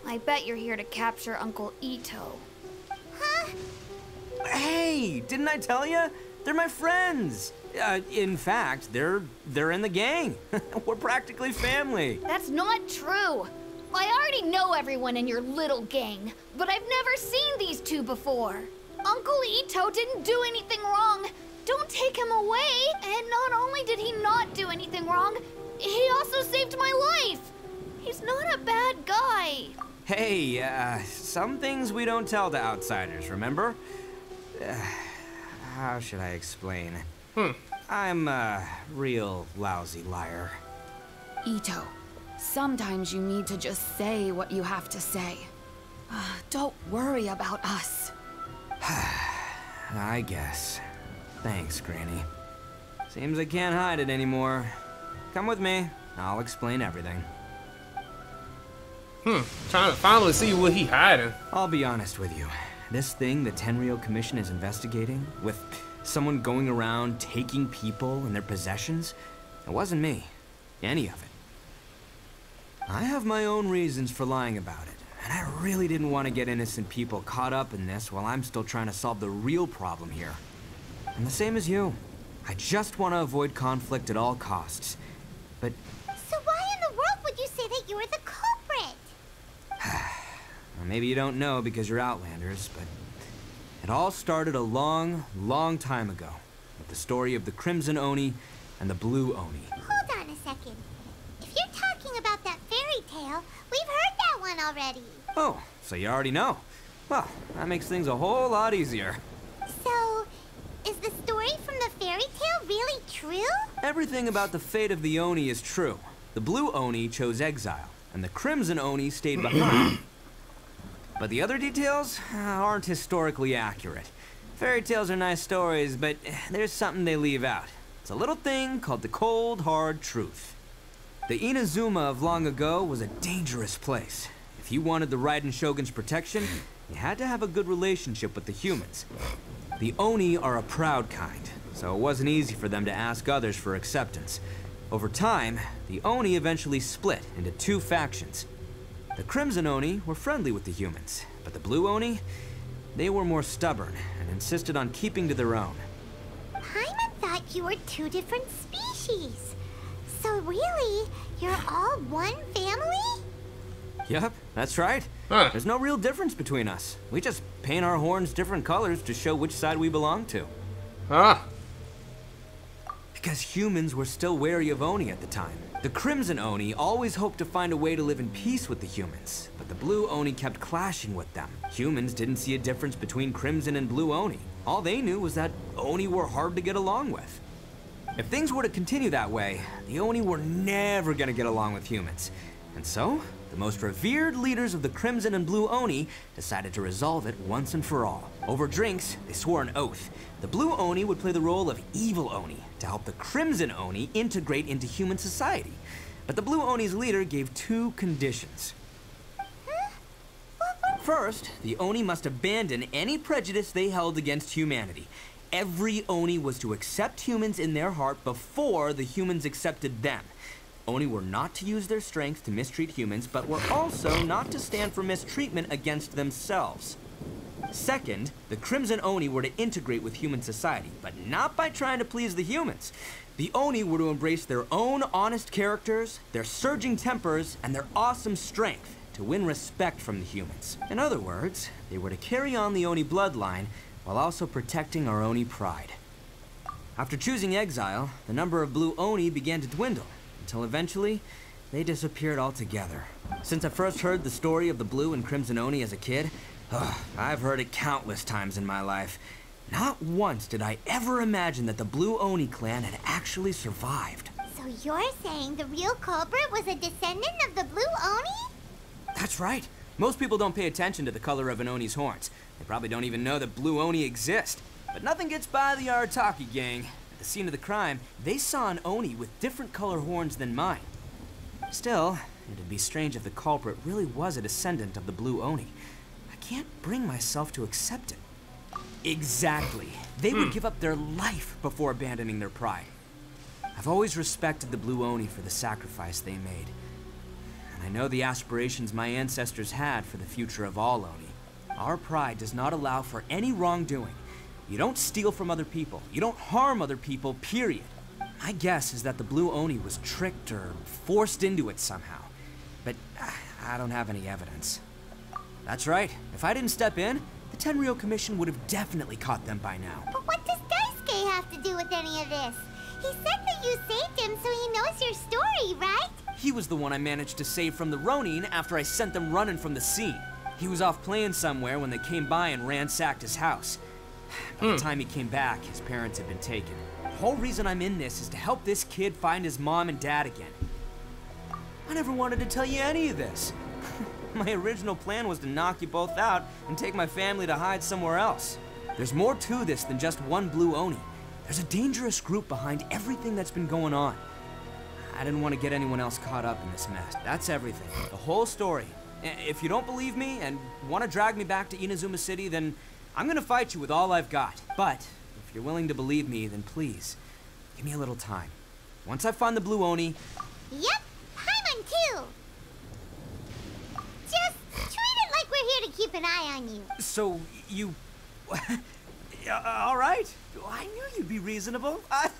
I bet you're here to capture Uncle Itto. Huh? Hey, didn't I tell you? They're my friends. In fact, they're in the gang. We're practically family. That's not true. I already know everyone in your little gang, but I've never seen these two before. Uncle Itto didn't do anything wrong. Don't take him away. And not only did he not do anything wrong, he also saved my life. He's not a bad guy. Hey, some things we don't tell to outsiders, remember? How should I explain? I'm a real lousy liar. Itto, sometimes you need to just say what you have to say. Don't worry about us. I guess. Thanks, Granny. Seems I can't hide it anymore. Come with me. I'll explain everything. Trying to finally see what he hiding. I'll be honest with you. This thing the Tenryou Commission is investigating, with someone going around taking people and their possessions, it wasn't me. Any of it. I have my own reasons for lying about it, And I really didn't want to get innocent people caught up in this while I'm still trying to solve the real problem here. I'm the same as you. I just want to avoid conflict at all costs. But... So why in the world would you say that you were the culprit? Well, maybe you don't know because you're Outlanders, but... It all started a long, long time ago. With the story of the Crimson Oni and the Blue Oni. Hold on a second. If you're talking about that fairy tale, we've heard that one already. Oh, so you already know. Well, that makes things a whole lot easier. So, is the story from the fairy tale really true? Everything about the fate of the Oni is true. The Blue Oni chose exile, and the Crimson Oni stayed behind. But the other details aren't historically accurate. Fairy tales are nice stories, but there's something they leave out. It's a little thing called the cold, hard truth. The Inazuma of long ago was a dangerous place. If you wanted the Raiden Shogun's protection, you had to have a good relationship with the humans. The Oni are a proud kind, so it wasn't easy for them to ask others for acceptance. Over time, the Oni eventually split into two factions. The Crimson Oni were friendly with the humans, but the Blue Oni, they were more stubborn and insisted on keeping to their own. Paimon thought you were two different species. So really, you're all one family? Yep, that's right. Huh. There's no real difference between us. We just paint our horns different colors to show which side we belong to. Ah. Because humans were still wary of Oni at the time. The Crimson Oni always hoped to find a way to live in peace with the humans, but the Blue Oni kept clashing with them. Humans didn't see a difference between Crimson and Blue Oni. All they knew was that Oni were hard to get along with. If things were to continue that way, the Oni were never gonna get along with humans. And so, the most revered leaders of the Crimson and Blue Oni decided to resolve it once and for all. Over drinks, they swore an oath. The Blue Oni would play the role of evil Oni to help the Crimson Oni integrate into human society. But the Blue Oni's leader gave two conditions. First, the Oni must abandon any prejudice they held against humanity. Every Oni was to accept humans in their heart before the humans accepted them. Oni were not to use their strength to mistreat humans, but were also not to stand for mistreatment against themselves. Second, the Crimson Oni were to integrate with human society, but not by trying to please the humans. The Oni were to embrace their own honest characters, their surging tempers, and their awesome strength to win respect from the humans. In other words, they were to carry on the Oni bloodline while also protecting our Oni pride. After choosing exile, the number of Blue Oni began to dwindle, until eventually, they disappeared altogether. Since I first heard the story of the Blue and Crimson Oni as a kid, I've heard it countless times in my life. Not once did I ever imagine that the Blue Oni clan had actually survived. So you're saying the real culprit was a descendant of the Blue Oni? That's right. Most people don't pay attention to the color of an Oni's horns. They probably don't even know that Blue Oni exist. But nothing gets by the Arataki gang. At the scene of the crime, they saw an Oni with different color horns than mine. Still, it'd be strange if the culprit really was a descendant of the Blue Oni. I can't bring myself to accept it. Exactly. They would give up their life before abandoning their pride. I've always respected the Blue Oni for the sacrifice they made. And I know the aspirations my ancestors had for the future of all Oni. Our pride does not allow for any wrongdoing. You don't steal from other people. You don't harm other people, period. My guess is that the Blue Oni was tricked or forced into it somehow. But I don't have any evidence. That's right. If I didn't step in, the Tenryou Commission would have definitely caught them by now. But what does Daisuke have to do with any of this? He said that you saved him so he knows your story, right? He was the one I managed to save from the Ronin after I sent them running from the scene. He was off playing somewhere when they came by and ransacked his house. By the time he came back, his parents had been taken. The whole reason I'm in this is to help this kid find his mom and dad again. I never wanted to tell you any of this. My original plan was to knock you both out and take my family to hide somewhere else. There's more to this than just one Blue Oni. There's a dangerous group behind everything that's been going on. I didn't want to get anyone else caught up in this mess. That's everything. The whole story. If you don't believe me and want to drag me back to Inazuma City, then I'm gonna fight you with all I've got. But if you're willing to believe me, then please, give me a little time. Once I find the Blue Oni... Yep, Paimon too! Just treat it keep an eye on you. So, you... all right. I knew you'd be reasonable. I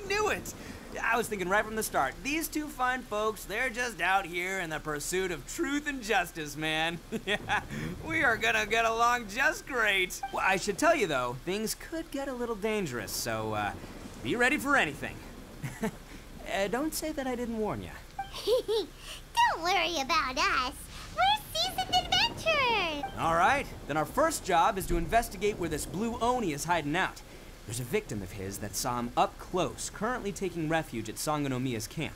knew it. I was thinking right from the start, these two fine folks, they're just out here in the pursuit of truth and justice, man. Yeah, we are gonna get along just great. Well, I should tell you, though, things could get a little dangerous, so be ready for anything. Don't say that I didn't warn you. Don't worry about us. We're seasoned adventurers. All right, then our first job is to investigate where this blue Oni is hiding out. There's a victim of his that saw him up close, currently taking refuge at Sangonomiya's camp.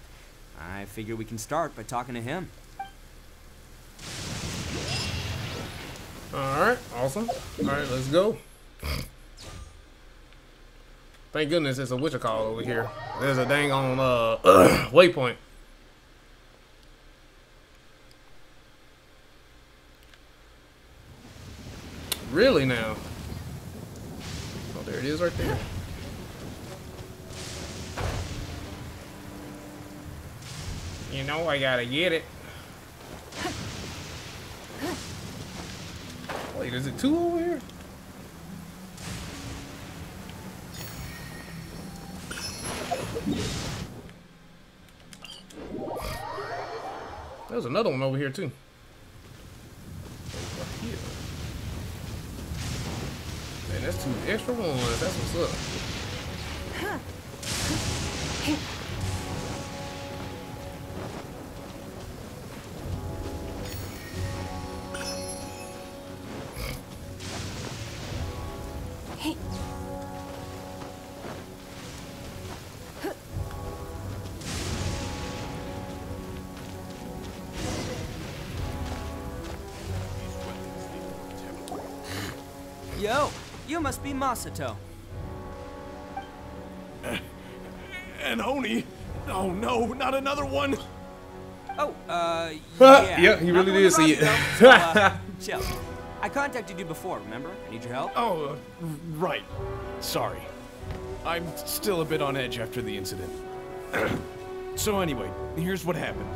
I figure we can start by talking to him. Alright, awesome. Alright, let's go. Thank goodness it's a whatchamacall over here. There's a dang on waypoint. Really now? Oh, there it is right there. You know I gotta get it. Wait, is it two over here? There's another one over here too. Man, that's two extra ones. That's what's up. Yo, you must be Masato. An Oni? Oh no, not another one! Oh, Yeah, yeah. he Not really the did one see to it. rob you, though, so, chill. I contacted you before, remember? I need your help. Oh, right. Sorry. I'm still a bit on edge after the incident. So anyway, here's what happened.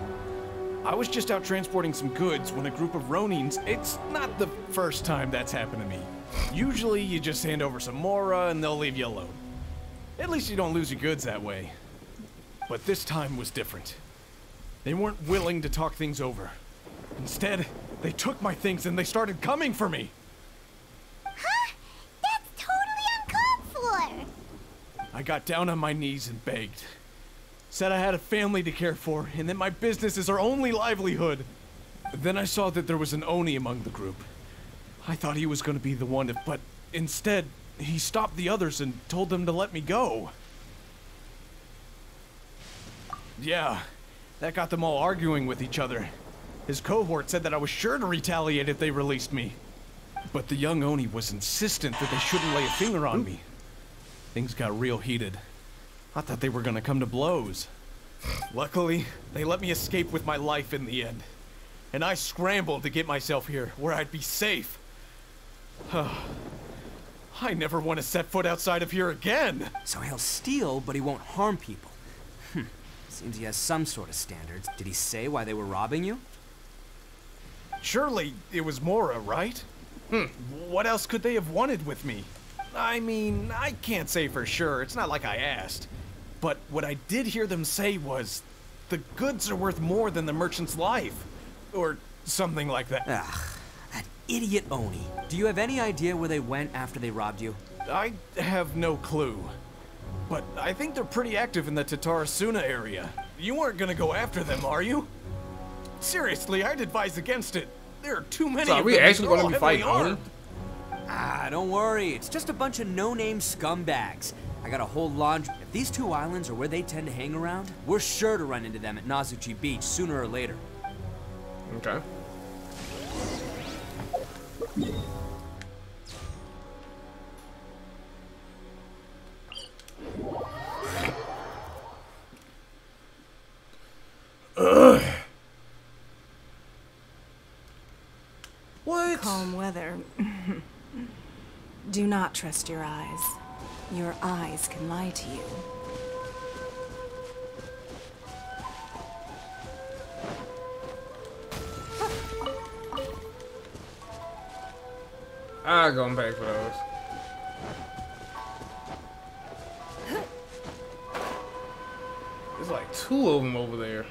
I was just out transporting some goods when a group of Ronins... It's not the first time that's happened to me. Usually you just hand over some Mora and they'll leave you alone. At least you don't lose your goods that way. But this time was different. They weren't willing to talk things over. Instead, they took my things and they started coming for me. Huh? That's totally uncalled for. I got down on my knees and begged. Said I had a family to care for, and that my business is our only livelihood. Then I saw that there was an Oni among the group. I thought he was going to be the one, but instead, he stopped the others and told them to let me go. Yeah, that got them all arguing with each other. His cohort said that I was sure to retaliate if they released me. But the young Oni was insistent that they shouldn't lay a finger on me. Things got real heated. I thought they were gonna come to blows. Luckily, they let me escape with my life in the end. And I scrambled to get myself here, where I'd be safe. I never want to set foot outside of here again! So he'll steal, but he won't harm people. Seems he has some sort of standards. Did he say why they were robbing you? Surely it was Mora, right? What else could they have wanted with me? I mean, I can't say for sure. It's not like I asked. But what I did hear them say was, the goods are worth more than the merchant's life. Or something like that. Ugh, that idiot Oni. Do you have any idea where they went after they robbed you? I have no clue. But I think they're pretty active in the Tatarasuna area. You weren't gonna go after them, are you? Seriously, I'd advise against it. There are too many So are of we them. actually They're gonna all be fighting heavily Oni? armed. Ah, don't worry. It's just a bunch of no-name scumbags. I got a whole laundry. If these two islands are where they tend to hang around, we're sure to run into them at Nazuchi Beach sooner or later. Okay. What? Calm weather. Do not trust your eyes. Your eyes can lie to you. I'll go and pay for those. There's like 2 of them over there.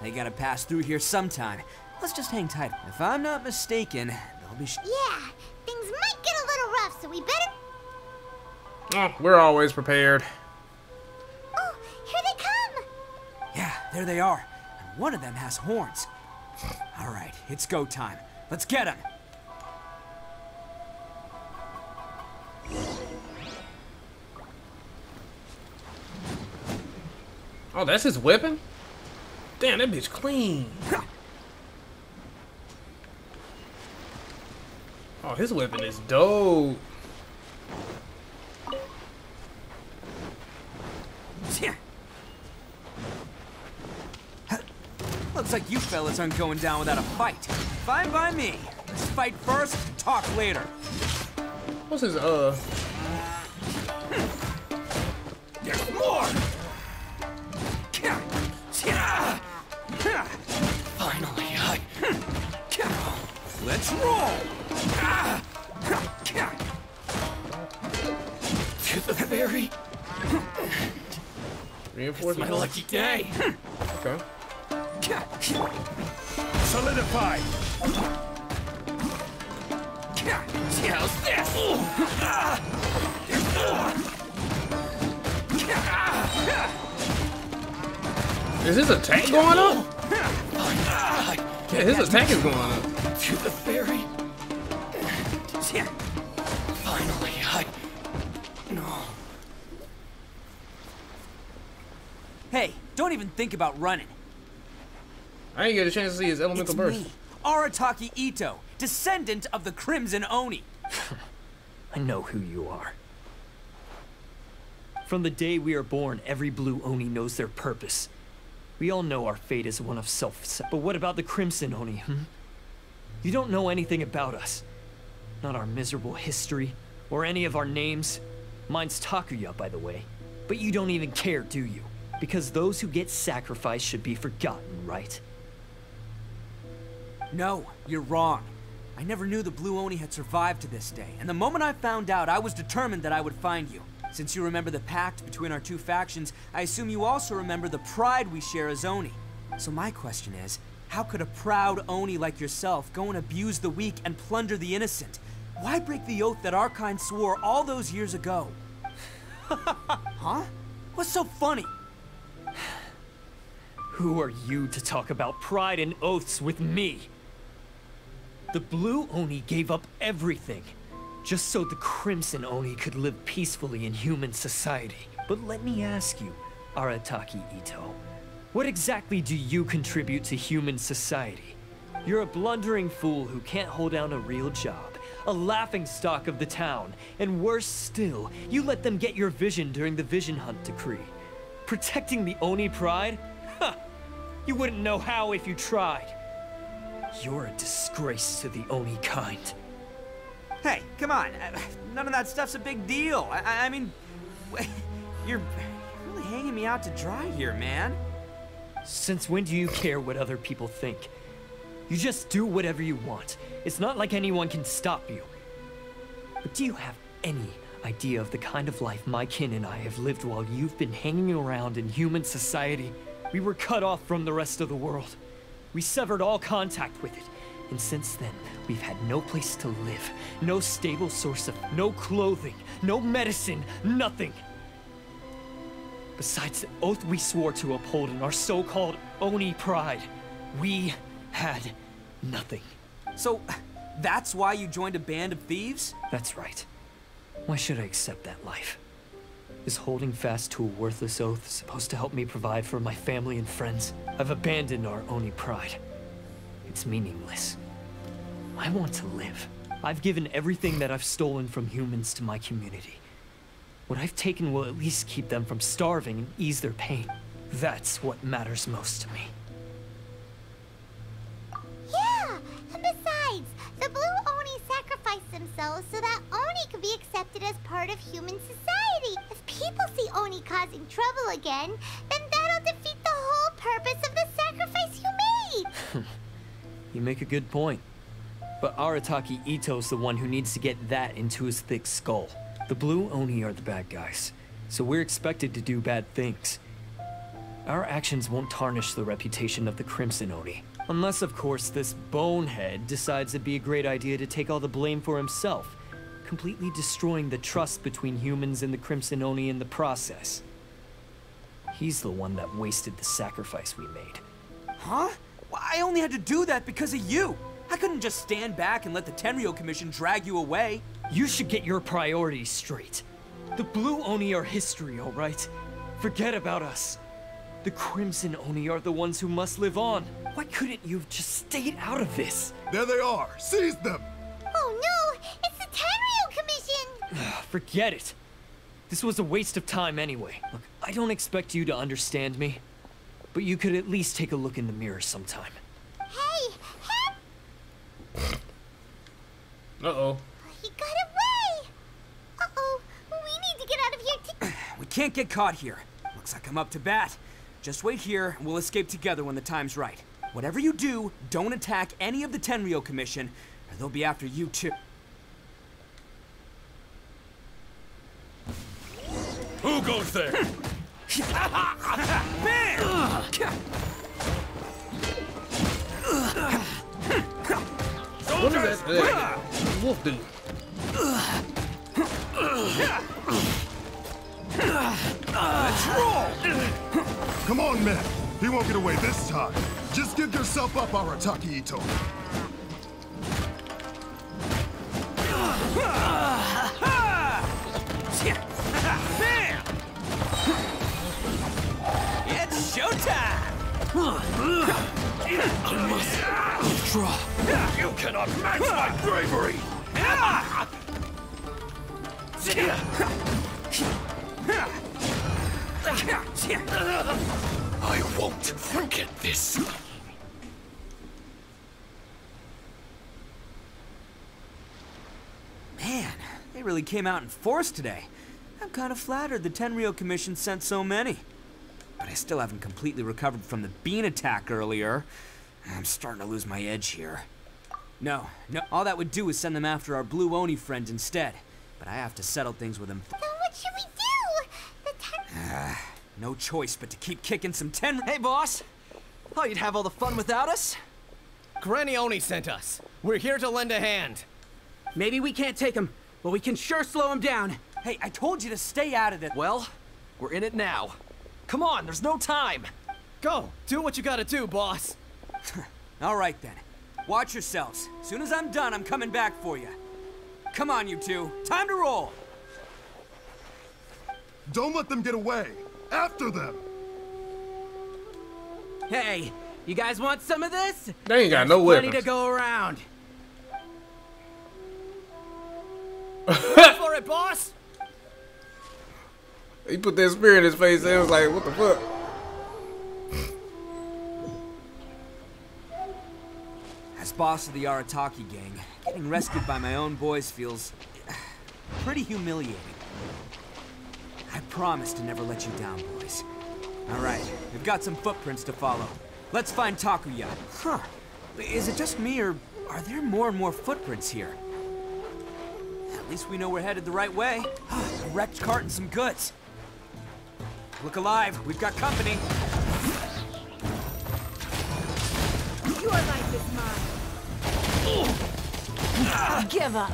They gotta pass through here sometime. Let's just hang tight. If I'm not mistaken, they'll be Yeah, things might get a little rough, so we better... Oh, we're always prepared. Oh, here they come! Yeah, there they are. And one of them has horns. All right, it's go time. Let's get them. Oh, that's his weapon? Damn, that bitch clean. Oh, his weapon is dope. Looks like you fellas aren't going down without a fight. Fine by me. Let's fight first, talk later. What's his, There's more! Finally, let's roll! To the very reinforcement? My lucky day. Okay. Solidify. How's this? Is his attack going up? Yeah, his attack is going up. To the very finally, no. Hey, don't even think about running. I didn't get a chance to see his elemental burst. Me, Arataki Itto, descendant of the Crimson Oni. I know who you are. From the day we are born, every blue Oni knows their purpose. We all know our fate is one of self. But what about the Crimson Oni, You don't know anything about us. Not our miserable history, or any of our names. Mine's Takuya, by the way. But you don't even care, do you? Because those who get sacrificed should be forgotten, right? No, you're wrong. I never knew the Blue Oni had survived to this day, and the moment I found out, I was determined that I would find you. Since you remember the pact between our two factions, I assume you also remember the pride we share as Oni. So my question is, how could a proud Oni like yourself go and abuse the weak and plunder the innocent? Why break the oath that our kind swore all those years ago? Huh? What's so funny? Who are you to talk about pride and oaths with me? The Blue Oni gave up everything, just so the Crimson Oni could live peacefully in human society. But let me ask you, Arataki Itto, what exactly do you contribute to human society? You're a blundering fool who can't hold down a real job, a laughingstock of the town, and worse still, you let them get your vision during the Vision Hunt decree. Protecting the Oni pride? Ha! You wouldn't know how if you tried. You're a disgrace to the Oni kind. Hey, come on. None of that stuff's a big deal. I mean, you're really hanging me out to dry here, man. Since when do you care what other people think? You just do whatever you want. It's not like anyone can stop you. But do you have any idea of the kind of life my kin and I have lived while you've been hanging around in human society? We were cut off from the rest of the world. We severed all contact with it. And since then, we've had no place to live, no stable source of, no clothing, no medicine, nothing. Besides the oath we swore to uphold in our so-called Oni pride, we had nothing. So, that's why you joined a band of thieves? That's right. Why should I accept that life? Is holding fast to a worthless oath supposed to help me provide for my family and friends? I've abandoned our Oni pride. It's meaningless. I want to live. I've given everything that I've stolen from humans to my community. What I've taken will at least keep them from starving and ease their pain. That's what matters most to me. Yeah, and besides, the Blue Oni sacrificed themselves so that Oni Oni could be accepted as part of human society. If people see Oni causing trouble again, then that'll defeat the whole purpose of the sacrifice you made. You make a good point. But Arataki Itto's the one who needs to get that into his thick skull. The Blue Oni are the bad guys, so we're expected to do bad things. Our actions won't tarnish the reputation of the Crimson Oni. Unless, of course, this bonehead decides it'd be a great idea to take all the blame for himself, completely destroying the trust between humans and the Crimson Oni in the process. He's the one that wasted the sacrifice we made. Huh? Well, I only had to do that because of you. I couldn't just stand back and let the Tenryo Commission drag you away. You should get your priorities straight. The Blue Oni are history, all right? Forget about us. The Crimson Oni are the ones who must live on. Why couldn't you have just stayed out of this? There they are! Seize them! Oh no! It's the Tenryo Commission! Forget it. This was a waste of time anyway. Look, I don't expect you to understand me, but you could at least take a look in the mirror sometime. Hey! Uh-oh. He got away! Uh-oh. We need to get out of here We can't get caught here. Looks like I'm up to bat. Just wait here, and we'll escape together when the time's right. Whatever you do, don't attack any of the Tenryo Commission, or they'll be after you too. Who goes there? What is that? Wolf dude. Let's roll! Come on, men. He won't get away this time. Just give yourself up, Arataki Itto. It's showtime! I must withdraw. You cannot match my bravery! I won't forget this. Man, they really came out in force today. I'm kind of flattered the Tenryo Commission sent so many. But I still haven't completely recovered from the bean attack earlier. I'm starting to lose my edge here. No, all that would do is send them after our Blue Oni friend instead. But I have to settle things with him. Then what should we do? The No choice but to keep kicking some Tenryo. Hey, boss. Thought you'd have all the fun without us? Granny Oni sent us. We're here to lend a hand. Maybe we can't take him, but we can sure slow him down. Hey, I told you to stay out of it. Well, we're in it now. Come on, there's no time. Go, do what you gotta do, boss. All right then. Watch yourselves. As soon as I'm done, I'm coming back for you. Come on, you two. Time to roll. Don't let them get away. After them. Hey, you guys want some of this? They ain't got no Plenty weapons. to go around. Ready for it, boss? He put that spear in his face and it was like, what the fuck? As boss of the Arataki gang, getting rescued by my own boys feels pretty humiliating. I promise to never let you down, boys. All right, we've got some footprints to follow. Let's find Takuya. Huh. Is it just me, or are there more and more footprints here? At least we know we're headed the right way. A wrecked cart and some goods. Look alive, we've got company. Your life is mine. Give up.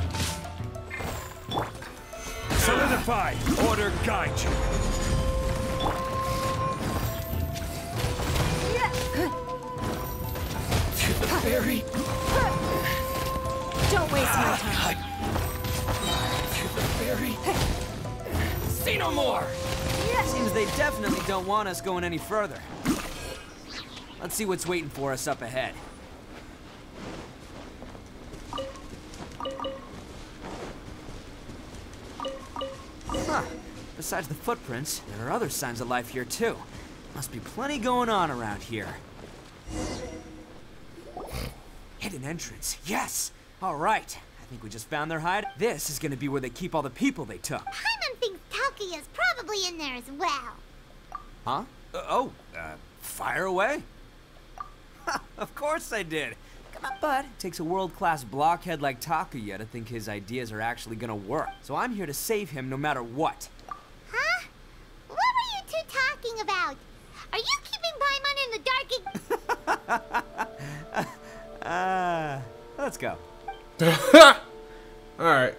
Solidify. Order guide you. To the ferry. Don't waste my time. To the ferry. See no more! Seems they definitely don't want us going any further. Let's see what's waiting for us up ahead. Huh. Besides the footprints, there are other signs of life here too. Must be plenty going on around here. Hidden entrance. Yes! Alright. I think we just found their hide. This is gonna be where they keep all the people they took. Paimon thinks Takuya's probably in there as well. Huh? Fire away? Of course I did. Come on, but it takes a world-class blockhead like Takuya to think his ideas are actually gonna work. So I'm here to save him no matter what. Huh? What were you two talking about? Are you keeping Paimon in the dark? Let's go. Alright.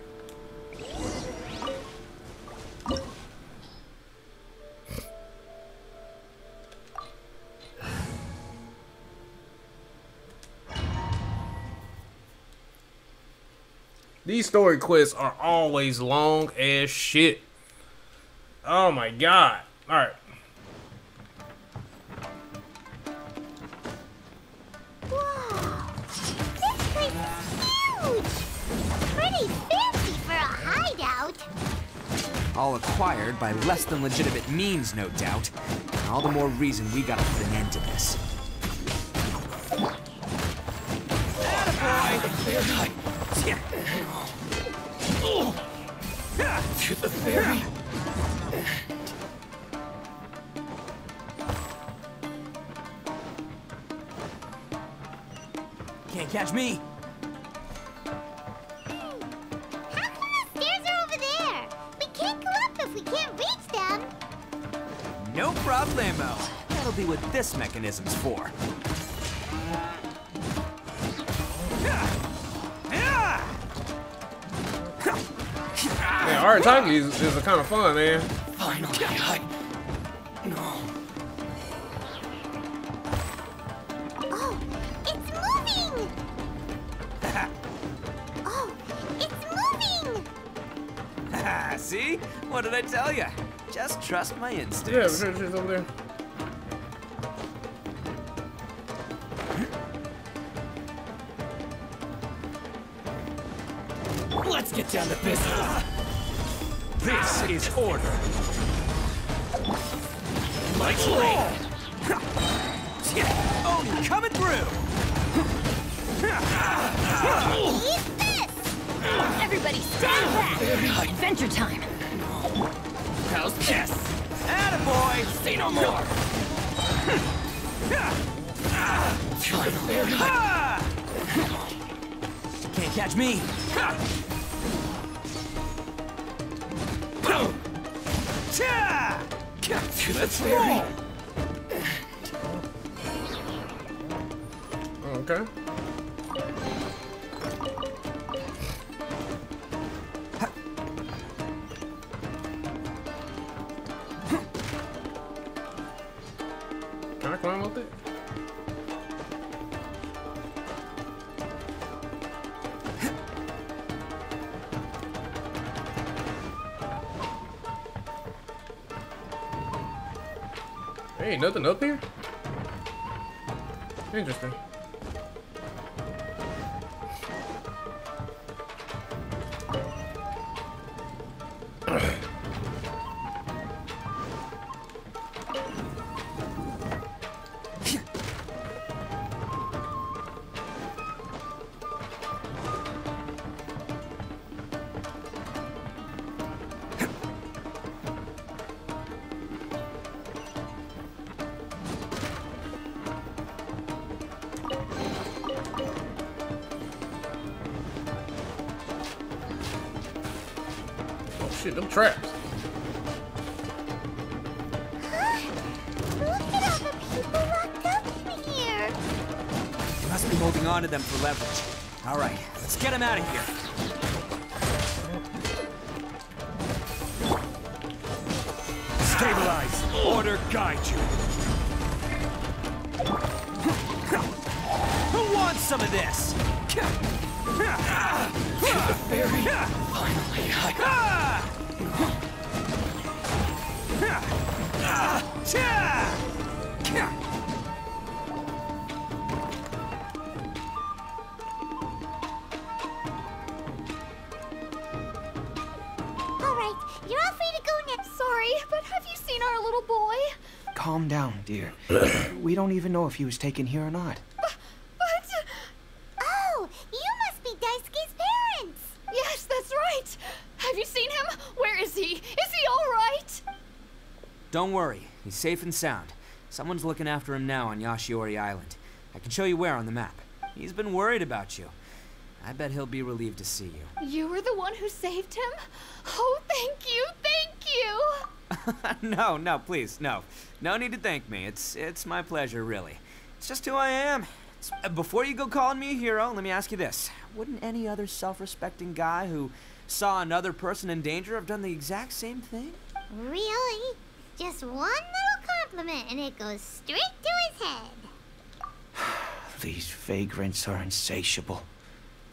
These story quests are always long as shit. Oh my god. Alright. Wow. This place is huge. Pretty fancy for a hideout. All acquired by less than legitimate means, no doubt. And all the more reason we gotta put an end to this. To the very Can't catch me. How come the stairs are over there? We can't go up if we can't reach them. No problemo. That'll be what this mechanism's for. Man, Arataki is kind of fun, man. finally, no. Oh, it's moving! Oh, it's moving! See? What did I tell you? Just trust my Yeah, instincts. she's over there. Let's get down to business. This is order. Mike's lane. Oh, coming through. Eat this! Everybody stand back! Adventure time! How's this? Attaboy! Say no more. Can't catch me. Let's roll. Okay. Can I climb up it? Hey, nothing up here? Interesting. Shit, them traps. Look at all the people locked up in here. You must be holding on to them for leverage. All right, let's get them out of here. Stabilize. Order guide you. Who wants some of this? To the very finally. Alright, you're all free to go now. Sorry, but have you seen our little boy? Calm down, dear. We don't even know if he was taken here or not. But... Oh, you must be Daisuke's parents. don't worry. He's safe and sound. Someone's looking after him now on Yashiori Island. I can show you where on the map. He's been worried about you. I bet he'll be relieved to see you. You were the one who saved him? Oh, thank you, thank you! No, please, no. No need to thank me. It's my pleasure, really. It's just who I am. Before you go calling me a hero, let me ask you this. Wouldn't any other self-respecting guy who saw another person in danger have done the exact same thing? Really? Just one little compliment and it goes straight to his head. These vagrants are insatiable.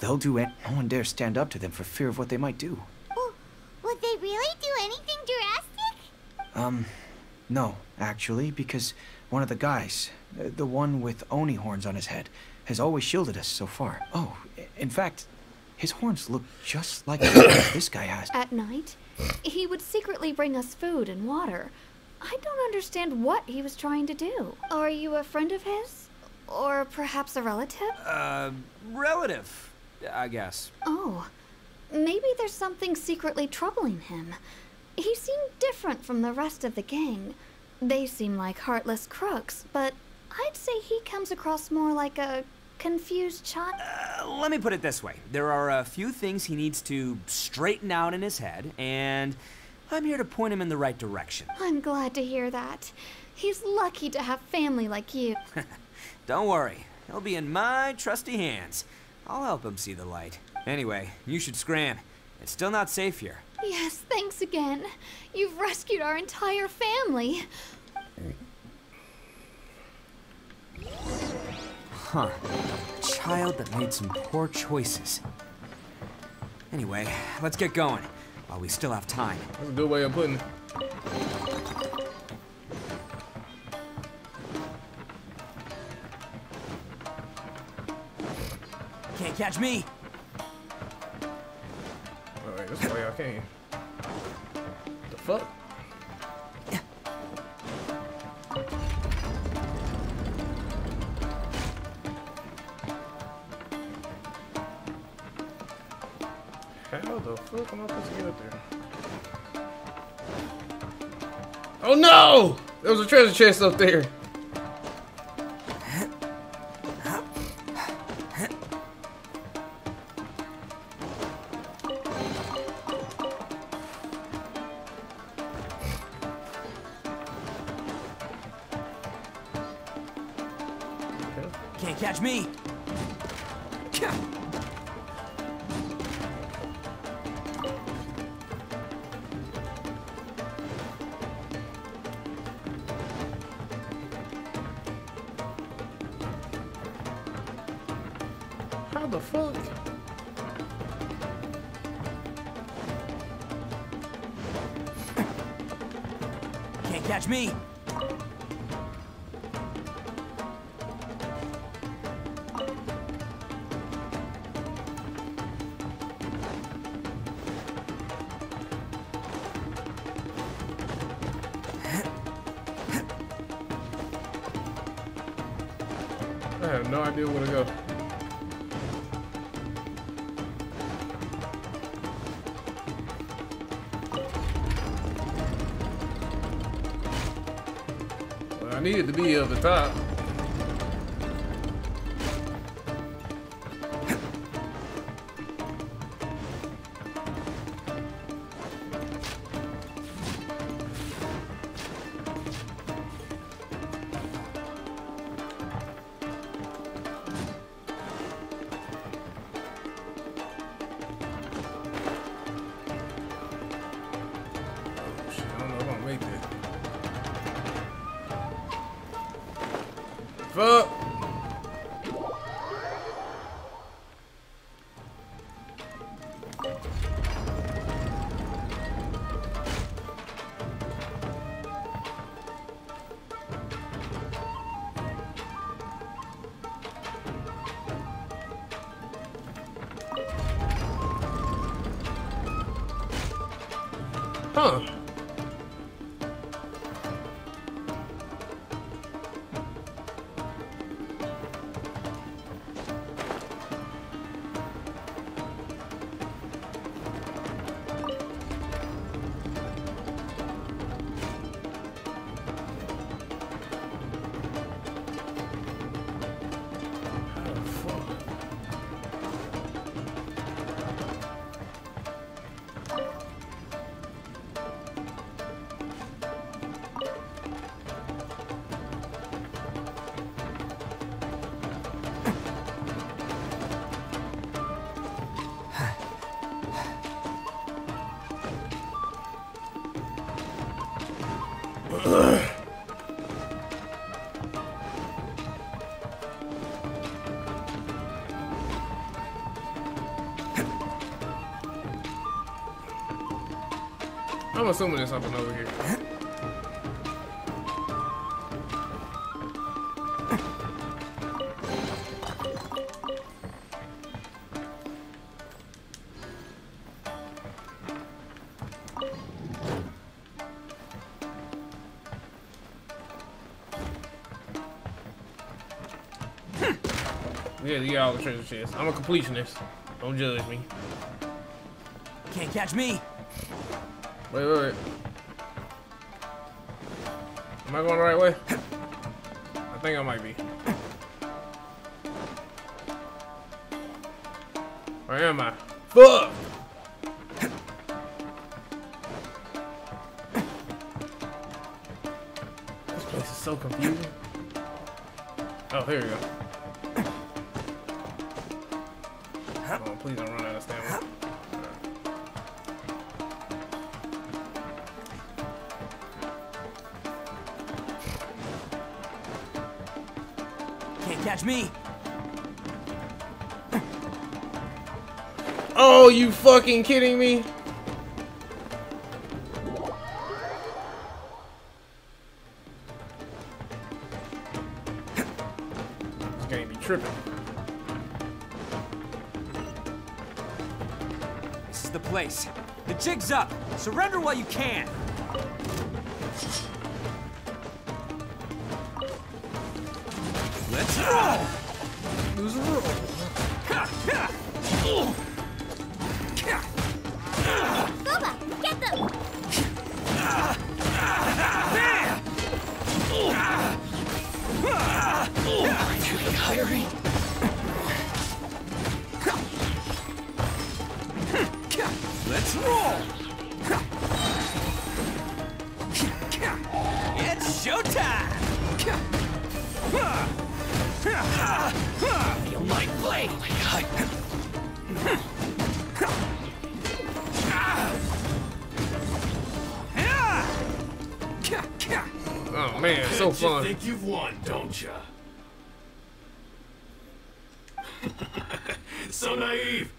They'll do it. No one dares stand up to them for fear of what they might do. Oh, would they really do anything drastic? No, actually, because one of the guys, the one with Oni horns on his head, has always shielded us so far. Oh, in fact, his horns look just like the ones this guy has. At night, he would secretly bring us food and water. I don't understand what he was trying to do. Are you a friend of his? Or perhaps a relative? Relative, I guess. Oh, maybe there's something secretly troubling him. He seemed different from the rest of the gang. They seem like heartless crooks, but I'd say he comes across more like a confused child. Let me put it this way. There are a few things he needs to straighten out in his head, and I'm here to point him in the right direction. I'm glad to hear that. He's lucky to have family like you. Don't worry. He'll be in my trusty hands. I'll help him see the light. Anyway, you should scram. It's still not safe here. Yes, thanks again. You've rescued our entire family. Huh. A child that made some poor choices. Anyway, let's get going while we still have time. That's a good way of putting it. Can't catch me. Alright, that's why y'all can. The fuck? How the fuck am I supposed to get up there? Oh no! There was a treasure chest up there. Can't catch me. How the fuck? Can't catch me. I have no idea where to go. Well, I needed to be at the top. Fuck. Huh. I'm assuming there's something over here. Yeah, you got all the treasure chests. I'm a completionist. Don't judge me. Can't catch me. Wait. Am I going the right way? I think I might be. Where am I? Fuck! This place is so confusing. Oh, here we go. Oh, please don't run out of stamina. Can't catch me. Oh, you fucking kidding me? This game be tripping. This is the place. The jig's up. Surrender while you can. Let's roll. Lose a roll. Boba, get them! Tiring. Let's roll. It's showtime. Feel my blade. Oh man, so fun. You think you've won, don't ya? So naive.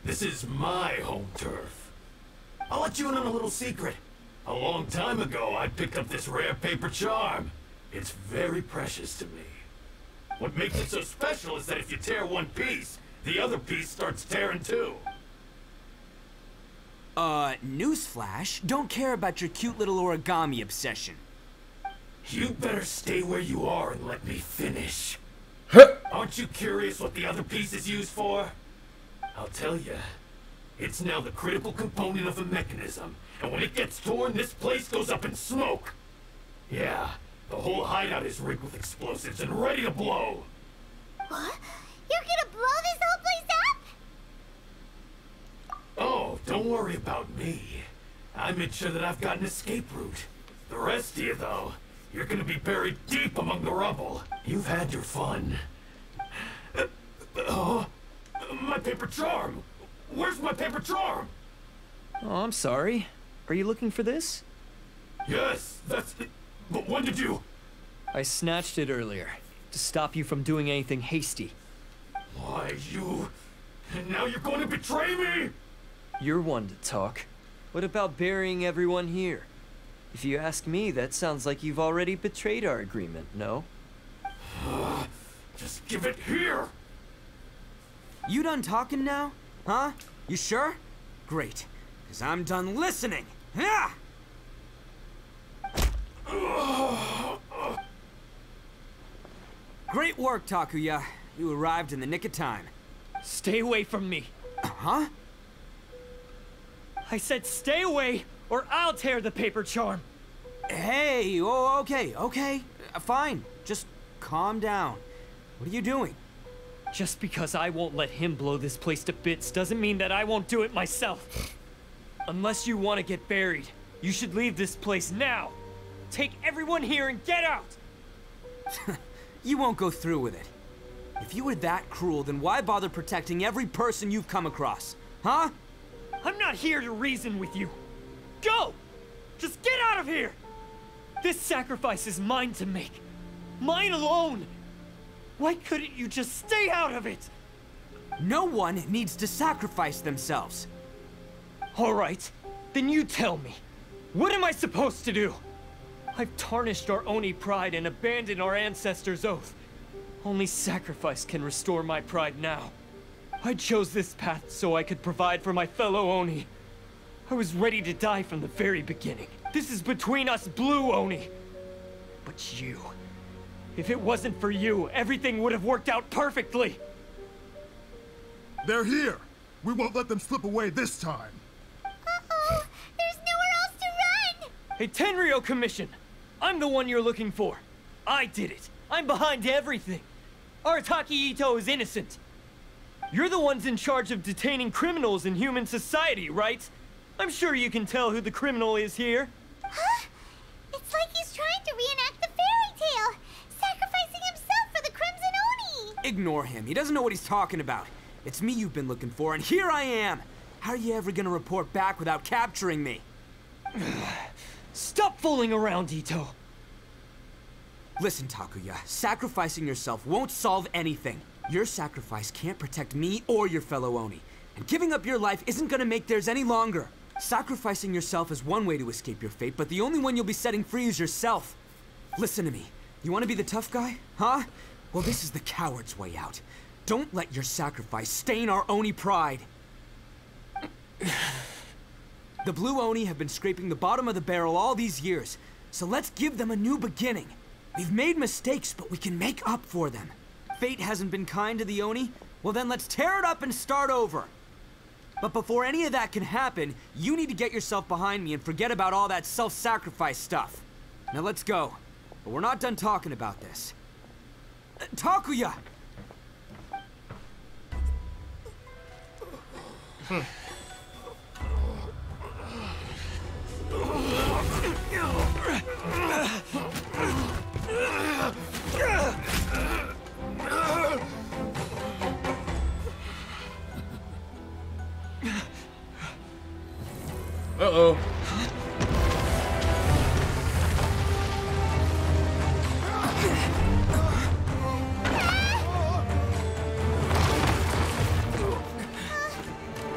This is my home turf. I'll let you in on a little secret. A long time ago, I picked up this rare paper charm. It's very precious to me. What makes it so special is that if you tear one piece, the other piece starts tearing too. Newsflash, don't care about your cute little origami obsession. You better stay where you are and let me finish. Aren't you curious what the other piece is used for? I'll tell you. It's now the critical component of a mechanism, and when it gets torn, this place goes up in smoke. Yeah, the whole hideout is rigged with explosives and ready to blow. What? You're gonna blow this whole place up? Oh, don't worry about me. I made sure that I've got an escape route. The rest of you, though, you're gonna be buried deep among the rubble. You've had your fun. My paper charm! Where's my paper charm? Oh, I'm sorry. Are you looking for this? Yes, that's it. But when did you... I snatched it earlier, to stop you from doing anything hasty. Why, you... And now you're going to betray me? You're one to talk. What about burying everyone here? If you ask me, that sounds like you've already betrayed our agreement, no? Just give it here! You done talking now? Huh? You sure? Great, because I'm done listening. Ah! Great work, Takuya. You arrived in the nick of time. Stay away from me. Huh? I said stay away, or I'll tear the paper charm. Hey, oh, okay. Fine. Just calm down. What are you doing? Just because I won't let him blow this place to bits doesn't mean that I won't do it myself. Unless you want to get buried, you should leave this place now. Take everyone here and get out! You won't go through with it. If you were that cruel, then why bother protecting every person you've come across? Huh? I'm not here to reason with you. Go! Just get out of here! This sacrifice is mine to make. Mine alone! Why couldn't you just stay out of it? No one needs to sacrifice themselves. Alright, then you tell me. What am I supposed to do? I've tarnished our Oni pride and abandoned our ancestors' oath. Only sacrifice can restore my pride now. I chose this path so I could provide for my fellow Oni. I was ready to die from the very beginning. This is between us Blue Oni. But you... if it wasn't for you, everything would have worked out perfectly! They're here! We won't let them slip away this time! Uh-oh! There's nowhere else to run! Hey, Tenryo Commission! I'm the one you're looking for. I did it. I'm behind everything. Arataki Itto is innocent. You're the ones in charge of detaining criminals in human society, right? I'm sure you can tell who the criminal is here. Huh? It's like he's trying to reenact the fairy tale, sacrificing himself for the Crimson Oni! Ignore him. He doesn't know what he's talking about. It's me you've been looking for, and here I am! How are you ever gonna report back without capturing me? Stop fooling around, Itto! Listen, Takuya, sacrificing yourself won't solve anything. Your sacrifice can't protect me or your fellow Oni, and giving up your life isn't gonna make theirs any longer. Sacrificing yourself is one way to escape your fate, but the only one you'll be setting free is yourself. Listen to me. You wanna be the tough guy? Huh? Well, this is the coward's way out. Don't let your sacrifice stain our Oni pride. The Blue Oni have been scraping the bottom of the barrel all these years, so let's give them a new beginning. We've made mistakes, but we can make up for them. Fate hasn't been kind to the Oni? Well then let's tear it up and start over. But before any of that can happen, you need to get yourself behind me and forget about all that self-sacrifice stuff. Now let's go. But we're not done talking about this. Takuya! Uh-oh.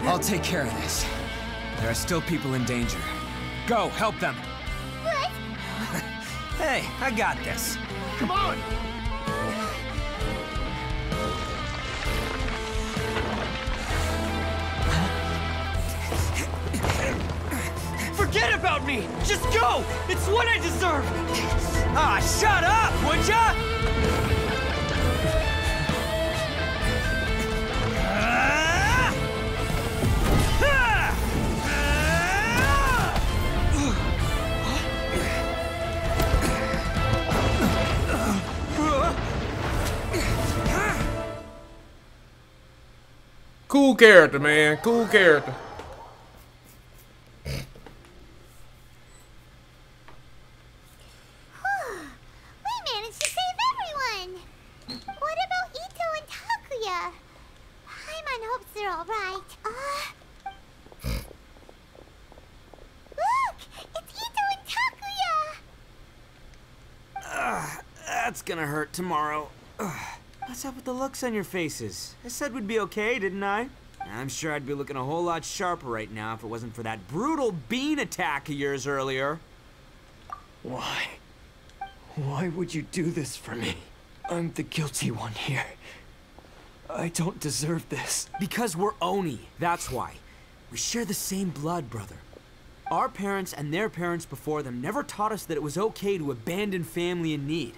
I'll take care of this. There are still people in danger. Go, help them. What? Hey, I got this. Come on! Forget about me! Just go! It's what I deserve! Ah, shut up, would ya? Cool character, man. Cool character. We managed to save everyone! What about Itto and Takuya? Paimon hopes they're alright. Look! It's Itto and Takuya! That's gonna hurt tomorrow. What's up with the looks on your faces? I said we'd be okay, didn't I? I'm sure I'd be looking a whole lot sharper right now if it wasn't for that brutal bean attack of yours earlier. Why? Why would you do this for me? I'm the guilty one here. I don't deserve this. Because we're Oni, that's why. We share the same blood, brother. Our parents and their parents before them never taught us that it was okay to abandon family in need.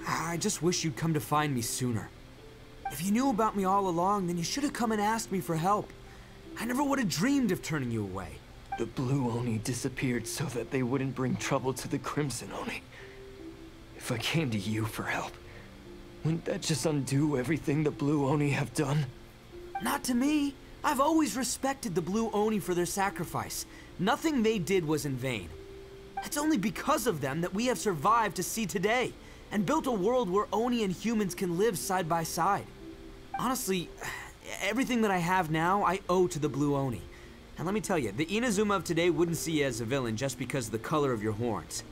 I just wish you'd come to find me sooner. If you knew about me all along, then you should have come and asked me for help. I never would have dreamed of turning you away. The Blue Oni disappeared so that they wouldn't bring trouble to the Crimson Oni. If I came to you for help, wouldn't that just undo everything the Blue Oni have done? Not to me. I've always respected the Blue Oni for their sacrifice. Nothing they did was in vain. It's only because of them that we have survived to see today, and built a world where Oni and humans can live side by side. Honestly, everything that I have now, I owe to the Blue Oni. And let me tell you, the Inazuma of today wouldn't see you as a villain just because of the color of your horns.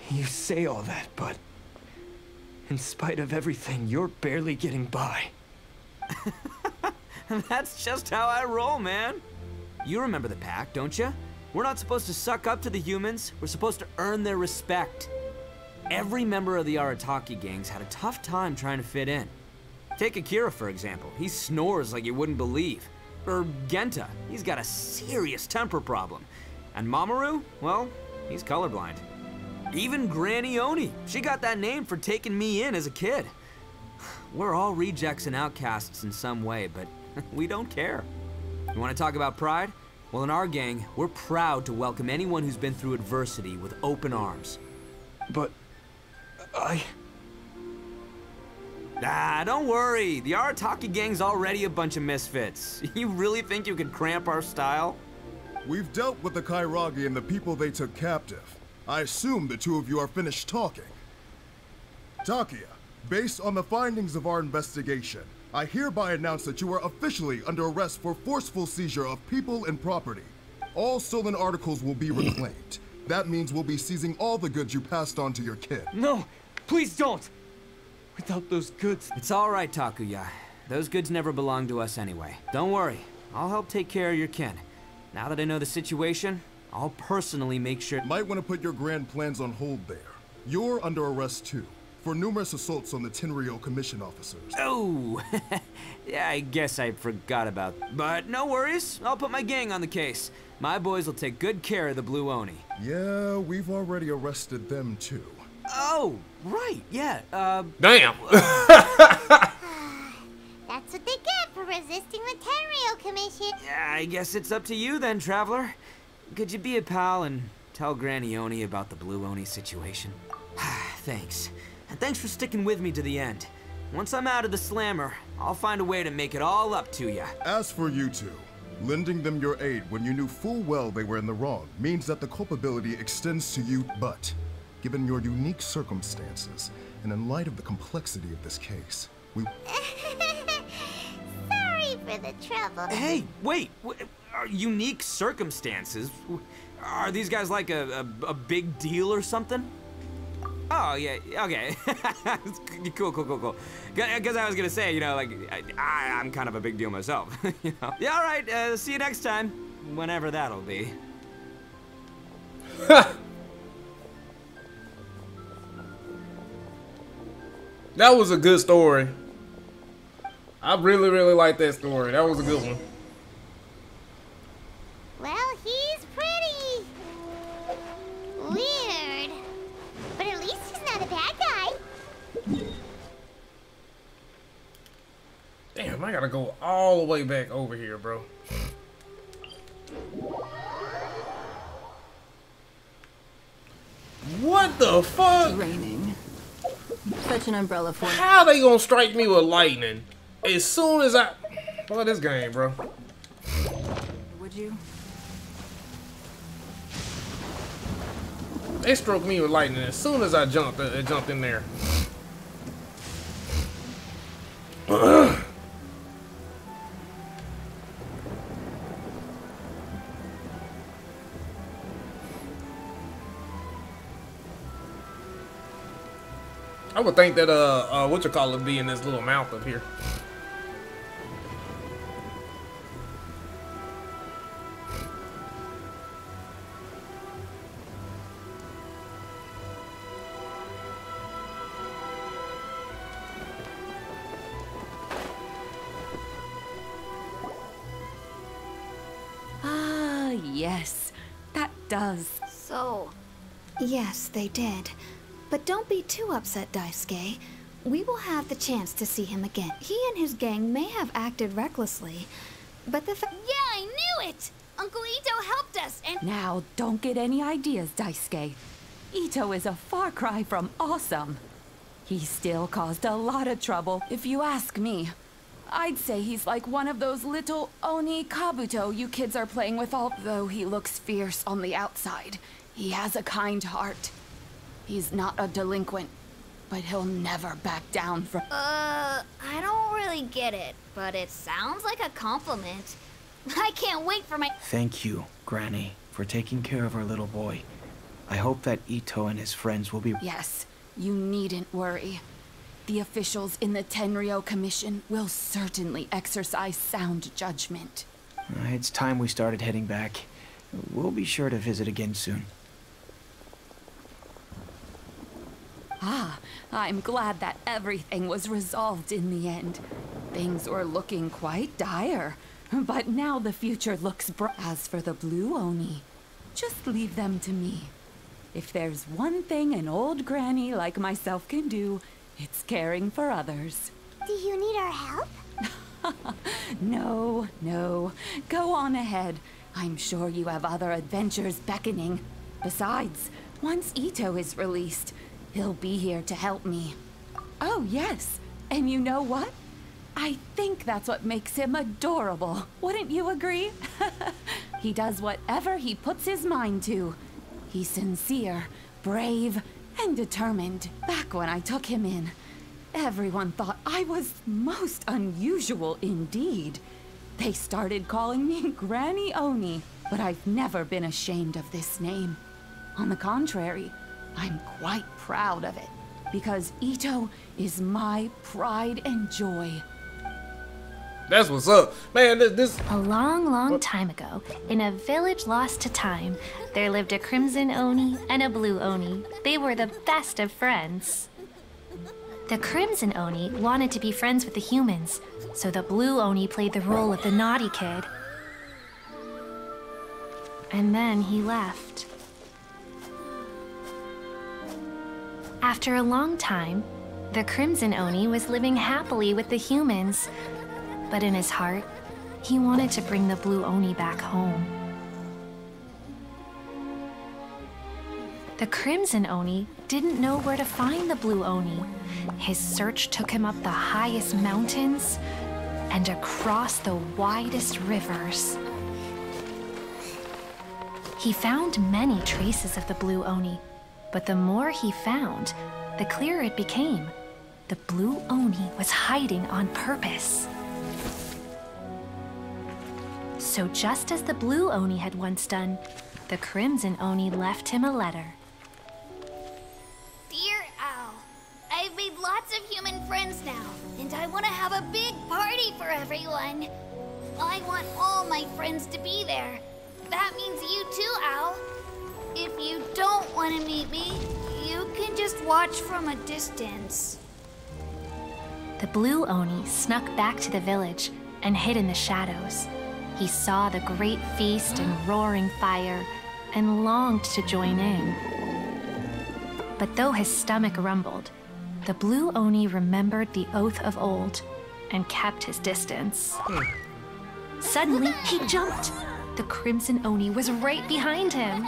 You say all that, but in spite of everything, you're barely getting by. That's just how I roll, man. You remember the pact, don't you? We're not supposed to suck up to the humans. We're supposed to earn their respect. Every member of the Arataki gangs had a tough time trying to fit in. Take Akira, for example. He snores like you wouldn't believe. Or Genta. He's got a serious temper problem. And Mamoru? Well, he's colorblind. Even Granny Oni. She got that name for taking me in as a kid. We're all rejects and outcasts in some way, but we don't care. You want to talk about pride? Well, in our gang, we're proud to welcome anyone who's been through adversity with open arms. But Ah, don't worry. The Arataki gang's already a bunch of misfits. You really think you could cramp our style? We've dealt with the Kairagi and the people they took captive. I assume the two of you are finished talking. Takia, based on the findings of our investigation, I hereby announce that you are officially under arrest for forceful seizure of people and property. All stolen articles will be reclaimed. That means we'll be seizing all the goods you passed on to your kid. No, please don't! Without those goods... It's all right, Takuya. Those goods never belonged to us anyway. Don't worry. I'll help take care of your kin. Now that I know the situation, I'll personally make sure... Might want to put your grand plans on hold there. You're under arrest too, for numerous assaults on the Tenryou Commission officers. Oh, yeah, I guess I forgot about... But no worries. I'll put my gang on the case. My boys will take good care of the Blue Oni. Yeah, we've already arrested them too. Oh, right, yeah, Damn! That's what they get for resisting the Tenryou Commission. Yeah, I guess it's up to you then, Traveler. Could you be a pal and tell Granny Oni about the Blue Oni situation? Thanks. And thanks for sticking with me to the end. Once I'm out of the slammer, I'll find a way to make it all up to you. As for you two, lending them your aid when you knew full well they were in the wrong means that the culpability extends to you, but given your unique circumstances, and in light of the complexity of this case, we... Sorry for the trouble. Hey, wait! Unique circumstances? Are these guys like a big deal or something? Oh, yeah, okay. Cool. Because I was gonna say, you know, like, I'm kind of a big deal myself, you know? Yeah, all right, see you next time. Whenever that'll be. That was a good story. I really like that story. That was a good one. Well, he's pretty weird, but at least he's not a bad guy. Damn, I gotta go all the way back over here, bro. What the fuck? It's raining. Fetch an umbrella for me. How they gonna strike me with lightning as soon as I... Fuck this game, bro. Would you? They struck me with lightning as soon as I jumped in there. I would think that whatchamacallit be in this little mouth up here. Ah, yes. That does. So, yes, they did. But don't be too upset, Daisuke. We will have the chance to see him again. He and his gang may have acted recklessly, but the Yeah, I knew it! Uncle Itto helped us, and... Now, don't get any ideas, Daisuke. Itto is a far cry from awesome. He still caused a lot of trouble, if you ask me. I'd say he's like one of those little Oni Kabuto you kids are playing with, although he looks fierce on the outside. He has a kind heart. He's not a delinquent, but he'll never back down from... I don't really get it, but it sounds like a compliment. I can't wait for my... Thank you, Granny, for taking care of our little boy. I hope that Itto and his friends will be... Yes, you needn't worry. The officials in the Tenryo Commission will certainly exercise sound judgment. It's time we started heading back. We'll be sure to visit again soon. Ah, I'm glad that everything was resolved in the end. Things were looking quite dire, but now the future looks bright. As for the Blue Oni, just leave them to me. If there's one thing an old granny like myself can do, it's caring for others. Do you need our help? No, no. Go on ahead. I'm sure you have other adventures beckoning. Besides, once Itto is released, he'll be here to help me. Oh, yes. And you know what? I think that's what makes him adorable. Wouldn't you agree? He does whatever he puts his mind to. He's sincere, brave, and determined. Back when I took him in, everyone thought I was most unusual indeed. They started calling me Granny Oni, but I've never been ashamed of this name. On the contrary, I'm quite proud of it, because Itto is my pride and joy. That's what's up. Man, this... A long time ago, in a village lost to time, there lived a Crimson Oni and a Blue Oni. They were the best of friends. The Crimson Oni wanted to be friends with the humans, so the Blue Oni played the role of the naughty kid. And then he left. After a long time, the Crimson Oni was living happily with the humans, but in his heart, he wanted to bring the Blue Oni back home. The Crimson Oni didn't know where to find the Blue Oni. His search took him up the highest mountains and across the widest rivers. He found many traces of the Blue Oni, but the more he found, the clearer it became. The Blue Oni was hiding on purpose. So just as the Blue Oni had once done, the Crimson Oni left him a letter. Dear Owl, I've made lots of human friends now, and I want to have a big party for everyone. I want all my friends to be there. That means you too, Owl. If you don't want to meet me, you can just watch from a distance. The Blue Oni snuck back to the village and hid in the shadows. He saw the great feast and roaring fire and longed to join in. But though his stomach rumbled, the Blue Oni remembered the oath of old and kept his distance. Suddenly, he jumped. The Crimson Oni was right behind him.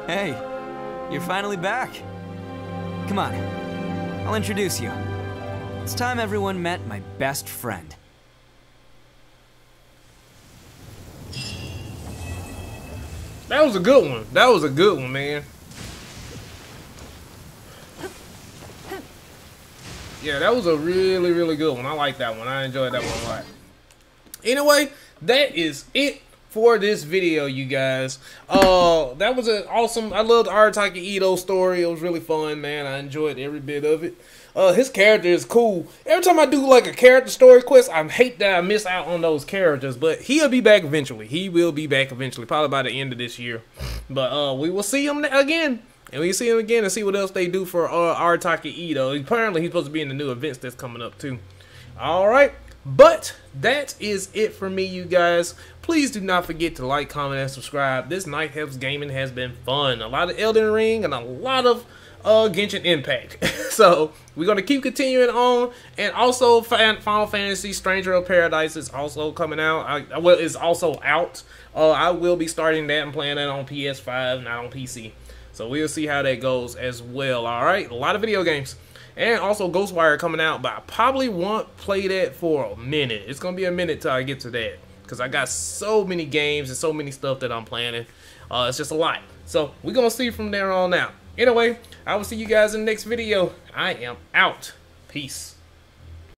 Hey, you're finally back. Come on, I'll introduce you. It's time everyone met my best friend. That was a good one. That was a good one, man. Yeah, that was a really good one. I like that one. I enjoyed that one a lot. Anyway, that is it for this video, you guys. That was an awesome... I loved Arataki Itto's story. It was really fun, man. I enjoyed every bit of it. His character is cool. Every time I do like a character story quest, I hate that I miss out on those characters, but he'll be back eventually. He will be back eventually, probably by the end of this year. But we will see him again. And we see him again and see what else they do for Arataki Itto. Apparently, he's supposed to be in the new events that's coming up, too. Alright. But that is it for me, you guys. Please do not forget to like, comment, and subscribe. This Night Helps Gaming has been fun. A lot of Elden Ring and a lot of Genshin Impact. So we're gonna keep continuing on, and also Final Fantasy Stranger of Paradise is also coming out. Well, it's also out. I will be starting that and playing that on PS5, not on PC. So we'll see how that goes as well. All right, a lot of video games, and also Ghostwire coming out, but I probably won't play that for a minute. It's gonna be a minute till I get to that, because I got so many games and so many stuff that I'm planning. It's just a lot. So we're gonna see from there on out. Anyway, I will see you guys in the next video. I am out. Peace.